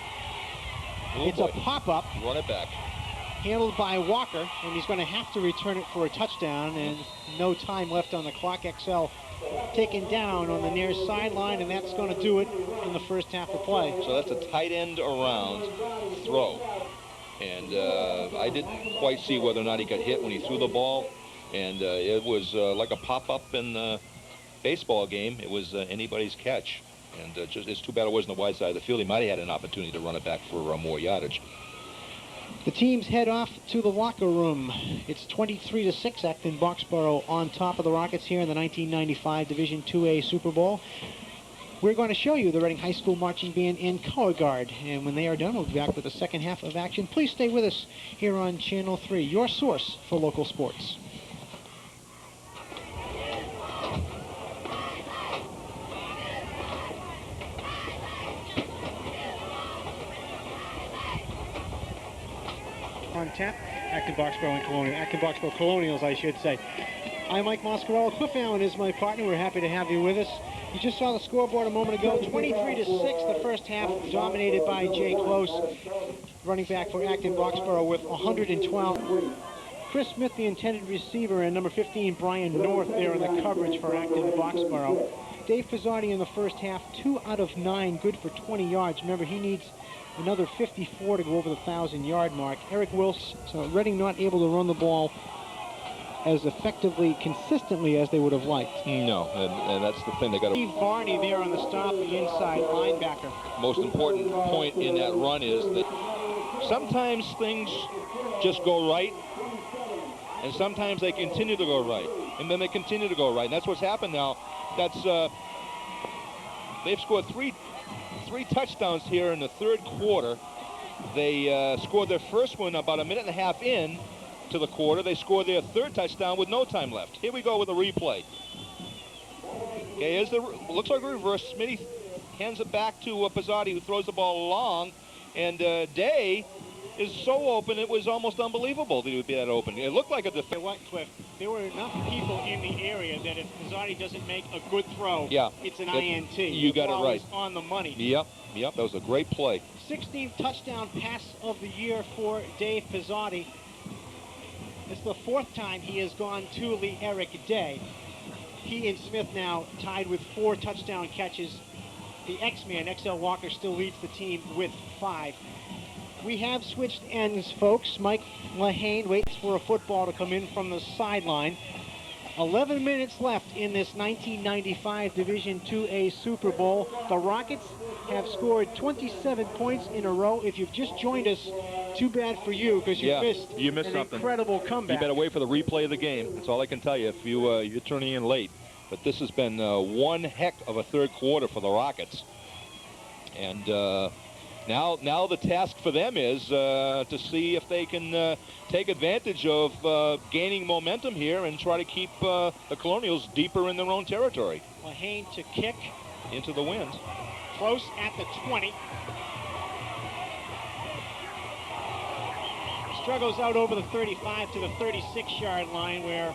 It's a pop-up. Run it back. Handled by Walker, and he's going to have to return it for a touchdown, and no time left on the clock. XL taken down on the near sideline, and that's going to do it in the first half of play. So that's a tight end around throw. And I didn't quite see whether or not he got hit when he threw the ball. And it was like a pop-up in the baseball game. It was anybody's catch. And it's too bad it wasn't the wide side of the field. He might have had an opportunity to run it back for more yardage. The teams head off to the locker room. It's 23-6, Acton Boxboro on top of the Rockets here in the 1995 Division IIA Super Bowl. We're going to show you the Reading High School Marching Band in color guard. And when they are done, we'll be back with the second half of action. Please stay with us here on Channel 3, your source for local sports. On tap, Acton Boxboro and Colonial. Acton Boxboro Colonials, I should say. I'm Mike Moscarello. Cliff Allen is my partner. We're happy to have you with us. You just saw the scoreboard a moment ago. 23-6, the first half, dominated by Jay Close, running back for Acton Boxboro with 112. Chris Smith, the intended receiver, and number 15, Brian North, there in the coverage for Acton Boxboro. Dave Pizzotti in the first half, 2 out of 9, good for 20 yards. Remember, he needs another 54 to go over the 1,000-yard mark. Eric Wilson, so Reading not able to run the ball as effectively, consistently as they would have liked. No, and that's the thing. They got Steve Varney there on the stop, the inside linebacker. Most important point in that run is that sometimes things just go right, and sometimes they continue to go right, and then they continue to go right. And that's what's happened now. That's they've scored three touchdowns here in the third quarter. They scored their first one about a minute and a half in to the quarter. They scored their third touchdown with no time left. Here we go with a replay. Okay, here's the looks like a reverse. Smitty hands it back to Pizzotti, who throws the ball long, and Day is so open it was almost unbelievable that he would be that open. It looked like a defense. What, Cliff? There were enough people in the area that if Pizzotti doesn't make a good throw, it's an INT. You got it right. On the money. Yep, that was a great play. 16th touchdown pass of the year for Dave Pizzotti. It's the 4th time he has gone to Lee Eric Day. He and Smith now tied with 4 touchdown catches. The X-Man, XL Walker, still leads the team with 5. We have switched ends, folks. Mike Lahane waits for a football to come in from the sideline. 11 minutes left in this 1995 Division IIA Super Bowl. The Rockets have scored 27 points in a row. If you've just joined us, too bad for you, because you missed an something. Incredible comeback. You better wait for the replay of the game. That's all I can tell you if you're turning in late. But this has been one heck of a third quarter for the Rockets. And now the task for them is to see if they can take advantage of gaining momentum here and try to keep the Colonials deeper in their own territory. Lahane to kick. Into the wind. Close at the 20. Struggles out over the 35 to the 36-yard line, where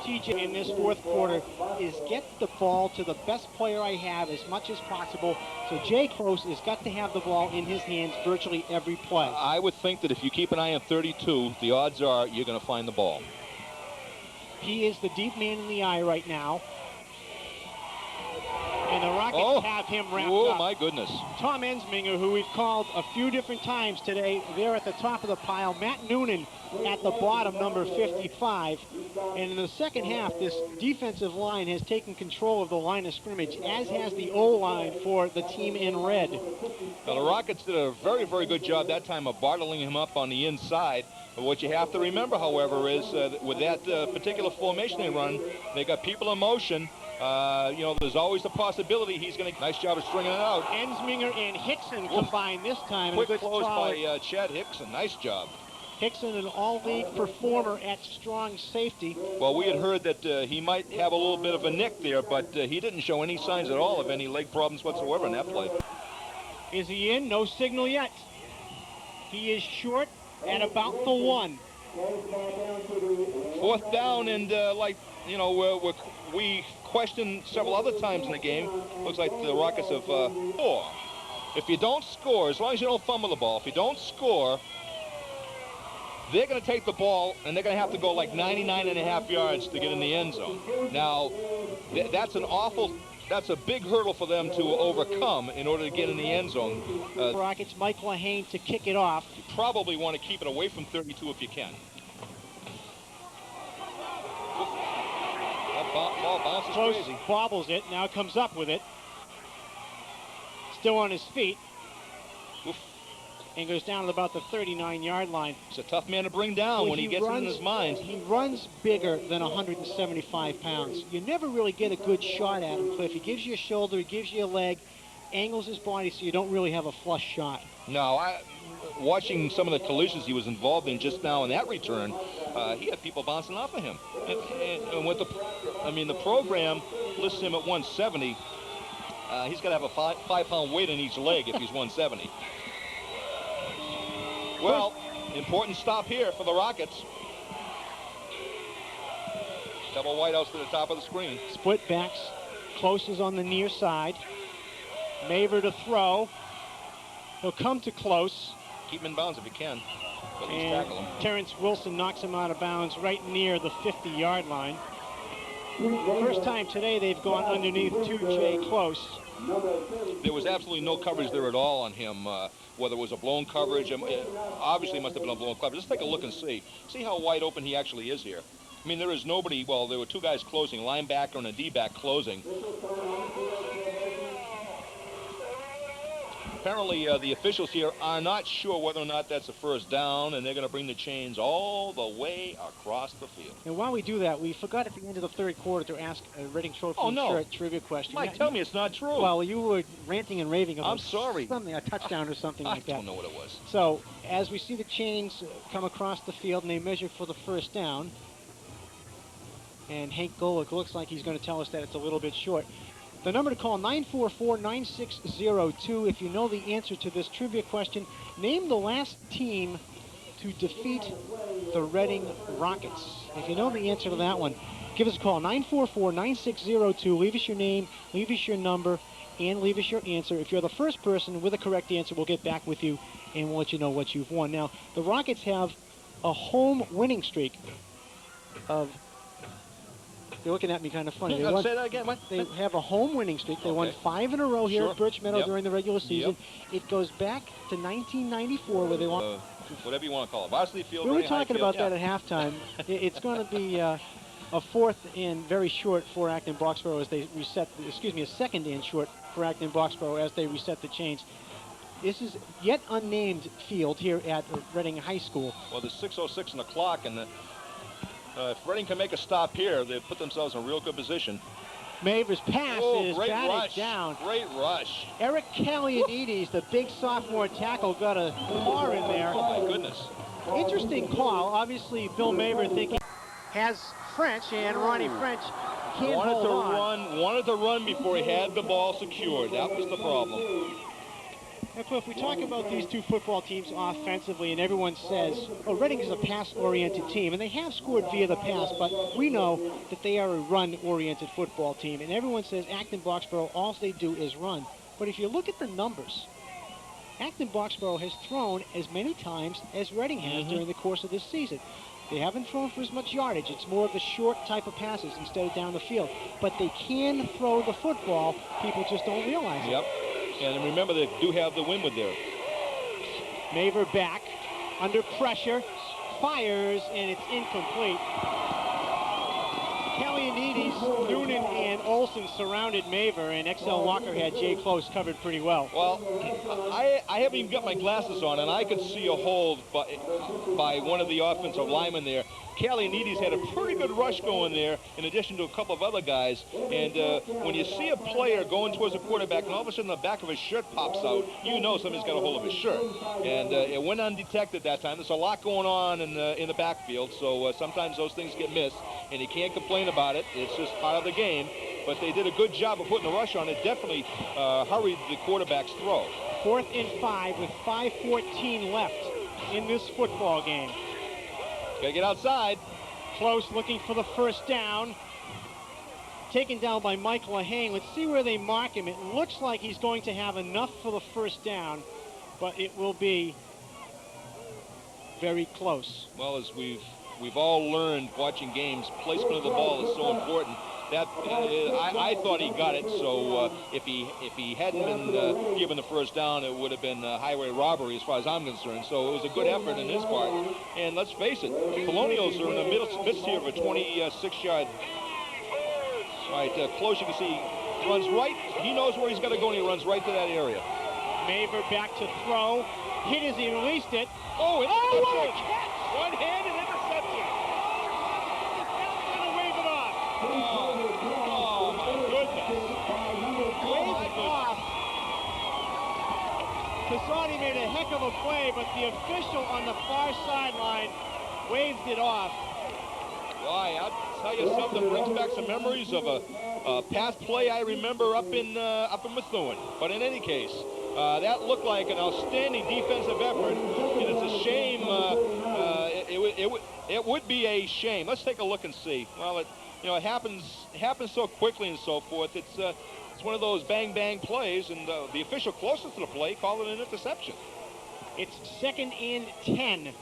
TJ in this fourth quarter is get the ball to the best player I have as much as possible. So Jay Close has got to have the ball in his hands virtually every play. I would think that if you keep an eye on 32, the odds are you're going to find the ball. He is the deep man in the eye right now. And the Rockets have him wrapped up. Oh, my goodness. Tom Ensminger, who we've called a few different times today, there at the top of the pile. Matt Noonan at the bottom, number 55. And in the second half, this defensive line has taken control of the line of scrimmage, as has the O-line for the team in red. Now, the Rockets did a very, very good job that time of bottling him up on the inside. But what you have to remember, however, is with that particular formation they run, they got people in motion. You know, there's always the possibility he's going to... Nice job of stringing it out. Ensminger and Hickson combined this time. Quick close by Chad Hickson. Nice job. Hickson, an all-league performer at strong safety. Well, we had heard that he might have a little bit of a nick there, but he didn't show any signs at all of any leg problems whatsoever in that play. Is he in? No signal yet. He is short at about the 1. Fourth down, and like, you know, we questioned several other times in the game. Looks like the Rockets have 4. If you don't score, as long as you don't fumble the ball, if you don't score, they're going to take the ball, and they're going to have to go like 99.5 yards to get in the end zone. Now, that's a big hurdle for them to overcome in order to get in the end zone. Rockets, Mike Lahane to kick it off. You probably want to keep it away from 32 if you can. That ball bounces Close, crazy. bobbles it, now comes up with it. Still on his feet. Oof. And goes down to about the 39-yard line. He's a tough man to bring down when he gets it in his mind. He runs bigger than 175 pounds. You never really get a good shot at him, Cliff. He gives you a shoulder, he gives you a leg, angles his body so you don't really have a flush shot. No, watching some of the collisions he was involved in just now in that return, he had people bouncing off of him. And with the program lists him at 170. He's got to have a 5-pound weight in each leg if he's 170. Well, important stop here for the Rockets. Double wideouts to the top of the screen. Split backs. Close is on the near side. Maver to throw. He'll come to Close. Keep him in bounds if you can. At least And tackle him. Terrence Wilson knocks him out of bounds right near the 50-yard line. First time today they've gone underneath to Jay Close. There was absolutely no coverage there at all on him, whether it was a blown coverage. Obviously, it must have been a blown coverage. Let's take a look and see. See how wide open he actually is here. I mean, there is nobody. Well, there were 2 guys closing, linebacker and a D-back closing. Apparently, the officials here are not sure whether or not that's a first down, and they're going to bring the chains all the way across the field. And while we do that, we forgot at the end of the third quarter to ask a Reading Trophy shirt trivia question. Mike, tell me it's not true. Well, you were ranting and raving about I'm sorry. something, a touchdown or something like that. I don't know what it was. So, as we see the chains come across the field and they measure for the first down, and Hank Golick looks like he's going to tell us that it's a little bit short. The number to call, 944-9602. If you know the answer to this trivia question, name the last team to defeat the Reading Rockets. If you know the answer to that one, give us a call, 944-9602. Leave us your name, leave us your number, and leave us your answer. If you're the first person with a correct answer, we'll get back with you and we'll let you know what you've won. Now, the Rockets have a home winning streak of... You're looking at me kind of funny. Say that again. What? They have a home winning streak. They won 5 in a row here at Birch Meadow during the regular season. It goes back to 1994 where they won. Whatever you want to call it. Varsity field. We were talking about that at halftime. It's going to be a 4th and very short for Acton Boxboro as they reset, a 2nd and short for Acton Boxboro as they reset the chains. This is yet unnamed field here at Reading High School. Well, there's 6:06 on the clock, and if Reading can make a stop here, they put themselves in a real good position. Maver's pass is batted down. Great rush. Eric Calianides, the big sophomore tackle, got a paw in there. Oh, my goodness. Interesting call. Obviously, Bill Maver thinking has French, and Ronnie French can't hold on. Wanted to run before he had the ball secured. That was the problem. Now, Cliff, we talk about these two football teams offensively, and everyone says, oh, Reading is a pass-oriented team, and they have scored via the pass, but we know that they are a run-oriented football team, and everyone says Acton Boxboro, all they do is run. But if you look at the numbers, Acton Boxboro has thrown as many times as Reading has during the course of this season. They haven't thrown for as much yardage. It's more of the short type of passes instead of down the field. But they can throw the football. People just don't realize it. Yep. And remember, they do have the windward there. Maver back, under pressure, fires, and it's incomplete. Calianides, Noonan, and Olsen surrounded Maver, and XL Walker had Jay Close covered pretty well. Well, I haven't even got my glasses on, and I could see a hold by one of the offensive linemen there. Calianides had a pretty good rush going there, in addition to a couple of other guys. And when you see a player going towards a quarterback, and all of a sudden the back of his shirt pops out, you know somebody's got a hold of his shirt. And it went undetected that time. There's a lot going on in the backfield, so sometimes those things get missed, and you can't complain about it. It's just part of the game. But they did a good job of putting the rush on. It definitely hurried the quarterback's throw. 4th and 5 with 5:14 left in this football game. Got to get outside. Close looking for the first down. Taken down by Mike Lehane. Let's see where they mark him. It looks like he's going to have enough for the first down, but it will be very close. Well, as we've all learned watching games, placement of the ball is so important. That I thought he got it, so if he hadn't been given the first down, it would have been highway robbery as far as I'm concerned. So it was a good effort in his part. And let's face it, the Colonials are in the midst here of a 26-yard. All right, Close, you can see, runs right. He knows where he's got to go, and he runs right to that area. Maver back to throw. Hit as he released it. Oh, interception. One-handed interception. Oh, my goodness. Waved off. Casati made a heck of a play, but the official on the far sideline waved it off. Why, I'll tell you something, brings back some memories of a past play I remember up in Methuen. But in any case, that looked like an outstanding defensive effort, and it's a shame. It would be a shame. Let's take a look and see. Well, it happens so quickly and so forth. It's one of those bang plays, and the official closest to the play called it an interception. It's 2nd and 10.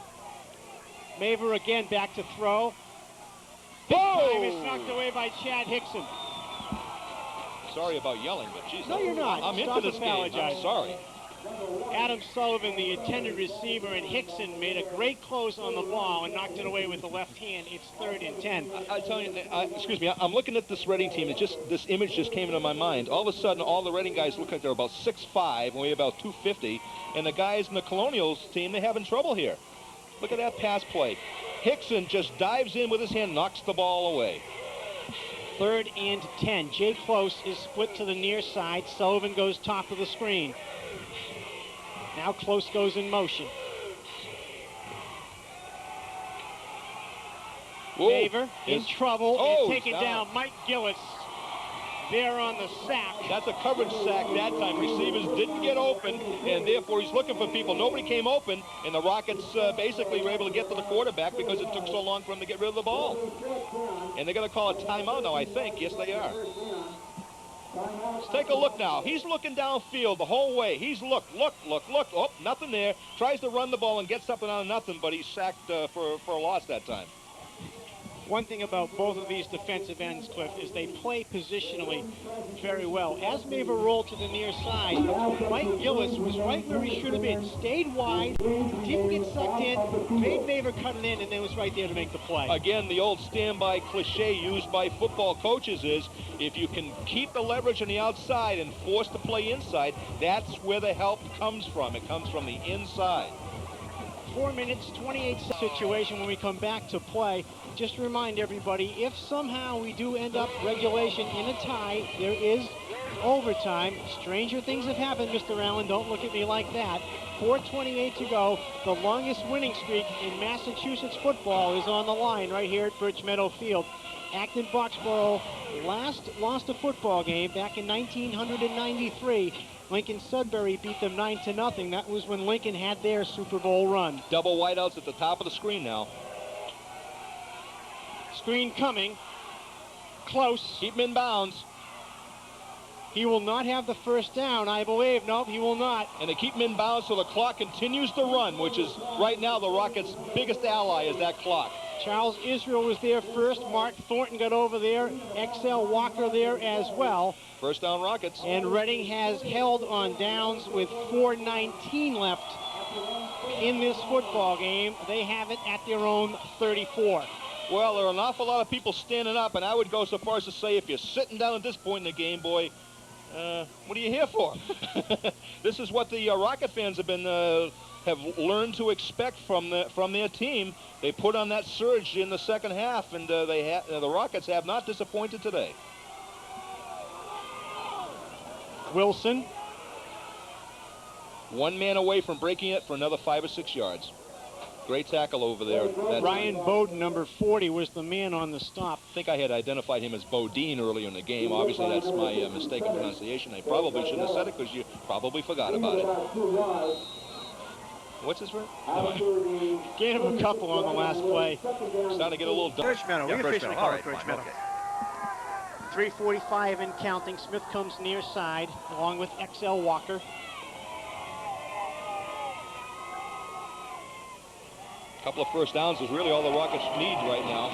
Maver again back to throw. This time it's knocked away by Chad Hickson. Sorry about yelling, but geez, No, you're not. I'm Stop into this game. apologize. I'm sorry. Adam Sullivan, the intended receiver, and Hickson made a great close on the ball and knocked it away with the left hand. It's 3rd and 10. I tell you, excuse me, I'm looking at this Reading team. This image just came into my mind. All of a sudden, all the Reading guys look like they're about 6'5", and weigh about 250, and the guys in the Colonials team, they're having trouble here. Look at that pass play. Hickson just dives in with his hand, knocks the ball away. 3rd and 10. Jay Close is split to the near side. Sullivan goes top of the screen. Now Close goes in motion. Maver in trouble and taken down. Mike Gillis there on the sack. That's a coverage sack that time. Receivers didn't get open, and therefore he's looking for people. Nobody came open, and the Rockets basically were able to get to the quarterback because it took so long for him to get rid of the ball. And they're going to call a timeout now, I think. Yes, they are. Let's take a look now. He's looking downfield the whole way. He's look. Oh, nothing there. Tries to run the ball and get something out of nothing, but he's sacked for a loss that time. One thing about both of these defensive ends, Cliff, is they play positionally very well. As Maver rolled to the near side, Mike Gillis was right where he should have been. Stayed wide, didn't get sucked in, made Maver cut it in, and then was right there to make the play. Again, the old standby cliche used by football coaches is, if you can keep the leverage on the outside and force the play inside, that's where the help comes from. It comes from the inside. 4 minutes, 28 situation when we come back to play. Just remind everybody, if somehow we do end up regulation in a tie, there is overtime. Stranger things have happened, Mr. Allen. Don't look at me like that. 4:28 to go. The longest winning streak in Massachusetts football is on the line right here at Birch Meadow Field. Acton Boxboro last lost a football game back in 1993. Lincoln Sudbury beat them 9-0. That was when Lincoln had their Super Bowl run. Double wideouts at the top of the screen now. Screen coming. Close. Keep him in bounds. He will not have the first down, I believe. Nope, he will not. And they keep him in bounds so the clock continues to run, which is right now the Rockets' biggest ally is that clock. Charles Israel was there first. Mark Thornton got over there. XL Walker there as well. First down Rockets. And Reading has held on downs with 4:19 left in this football game. They have it at their own 34. Well, there are an awful lot of people standing up, and I would go so far as to say if you're sitting down at this point in the game, boy, what are you here for? This is what the Rocket fans have learned to expect from their team. They put on that surge in the second half, and the Rockets have not disappointed today. Wilson. One man away from breaking it for another 5 or 6 yards. Great tackle over there. Ryan Bowden, number 40, was the man on the stop. I think I had identified him as Bodine earlier in the game. Obviously, that's my mistaken pronunciation. I probably shouldn't have said it because you probably forgot about it. What's his name? Gave him a couple on the last play. Starting to get a little dumb. Birchmeadow. We officially call it Birchmeadow. Okay. 3:45 and counting. Smith comes near side along with XL Walker. Couple of first downs is really all the Rockets need right now.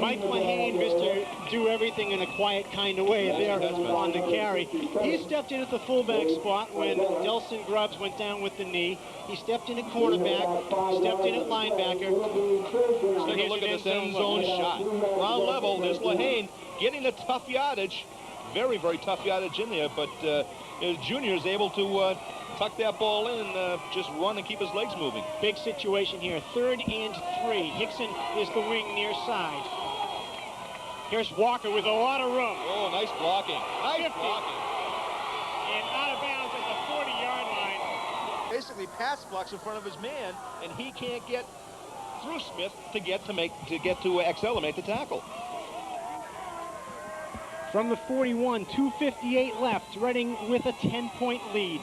Mike Mahane, Mr. Do Everything in a Quiet Kind of Way there on the carry. He stepped in at the fullback spot when Delson Grubbs went down with the knee. He stepped in at cornerback, stepped in at linebacker. Let's take a look at this end zone shot. Ground level, there's Lahane getting the tough yardage. Very, very tough yardage in there, but Junior is able to tuck that ball in and just run and keep his legs moving. Big situation here. 3rd and 3. Hickson is the wing near side. Here's Walker with a lot of room. Oh, nice blocking. Nice 50. blocking. And out of bounds at the 40-yard line. Basically pass blocks in front of his man, and he can't get through Smith to get to XL and make the tackle. From the 41, 2:58 left. Reading with a 10-point lead.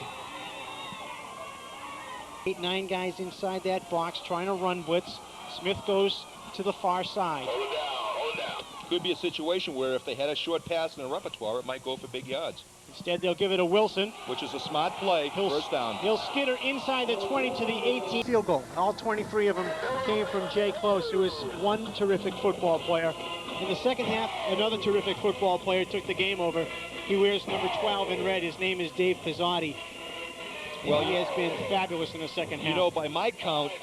8-9 guys inside that box trying to run blitz. Smith goes to the far side. Hold it down. Could be a situation where if they had a short pass in their repertoire, it might go for big yards. Instead, they'll give it to Wilson. Which is a smart play. First down. He'll skitter inside the 20 to the 18. Field goal. All 23 of them came from Jay Close, who is one terrific football player. In the second half, another terrific football player took the game over. He wears number 12 in red. His name is Dave Pizzotti. Well, he has been fabulous in the second half. You know, by my count,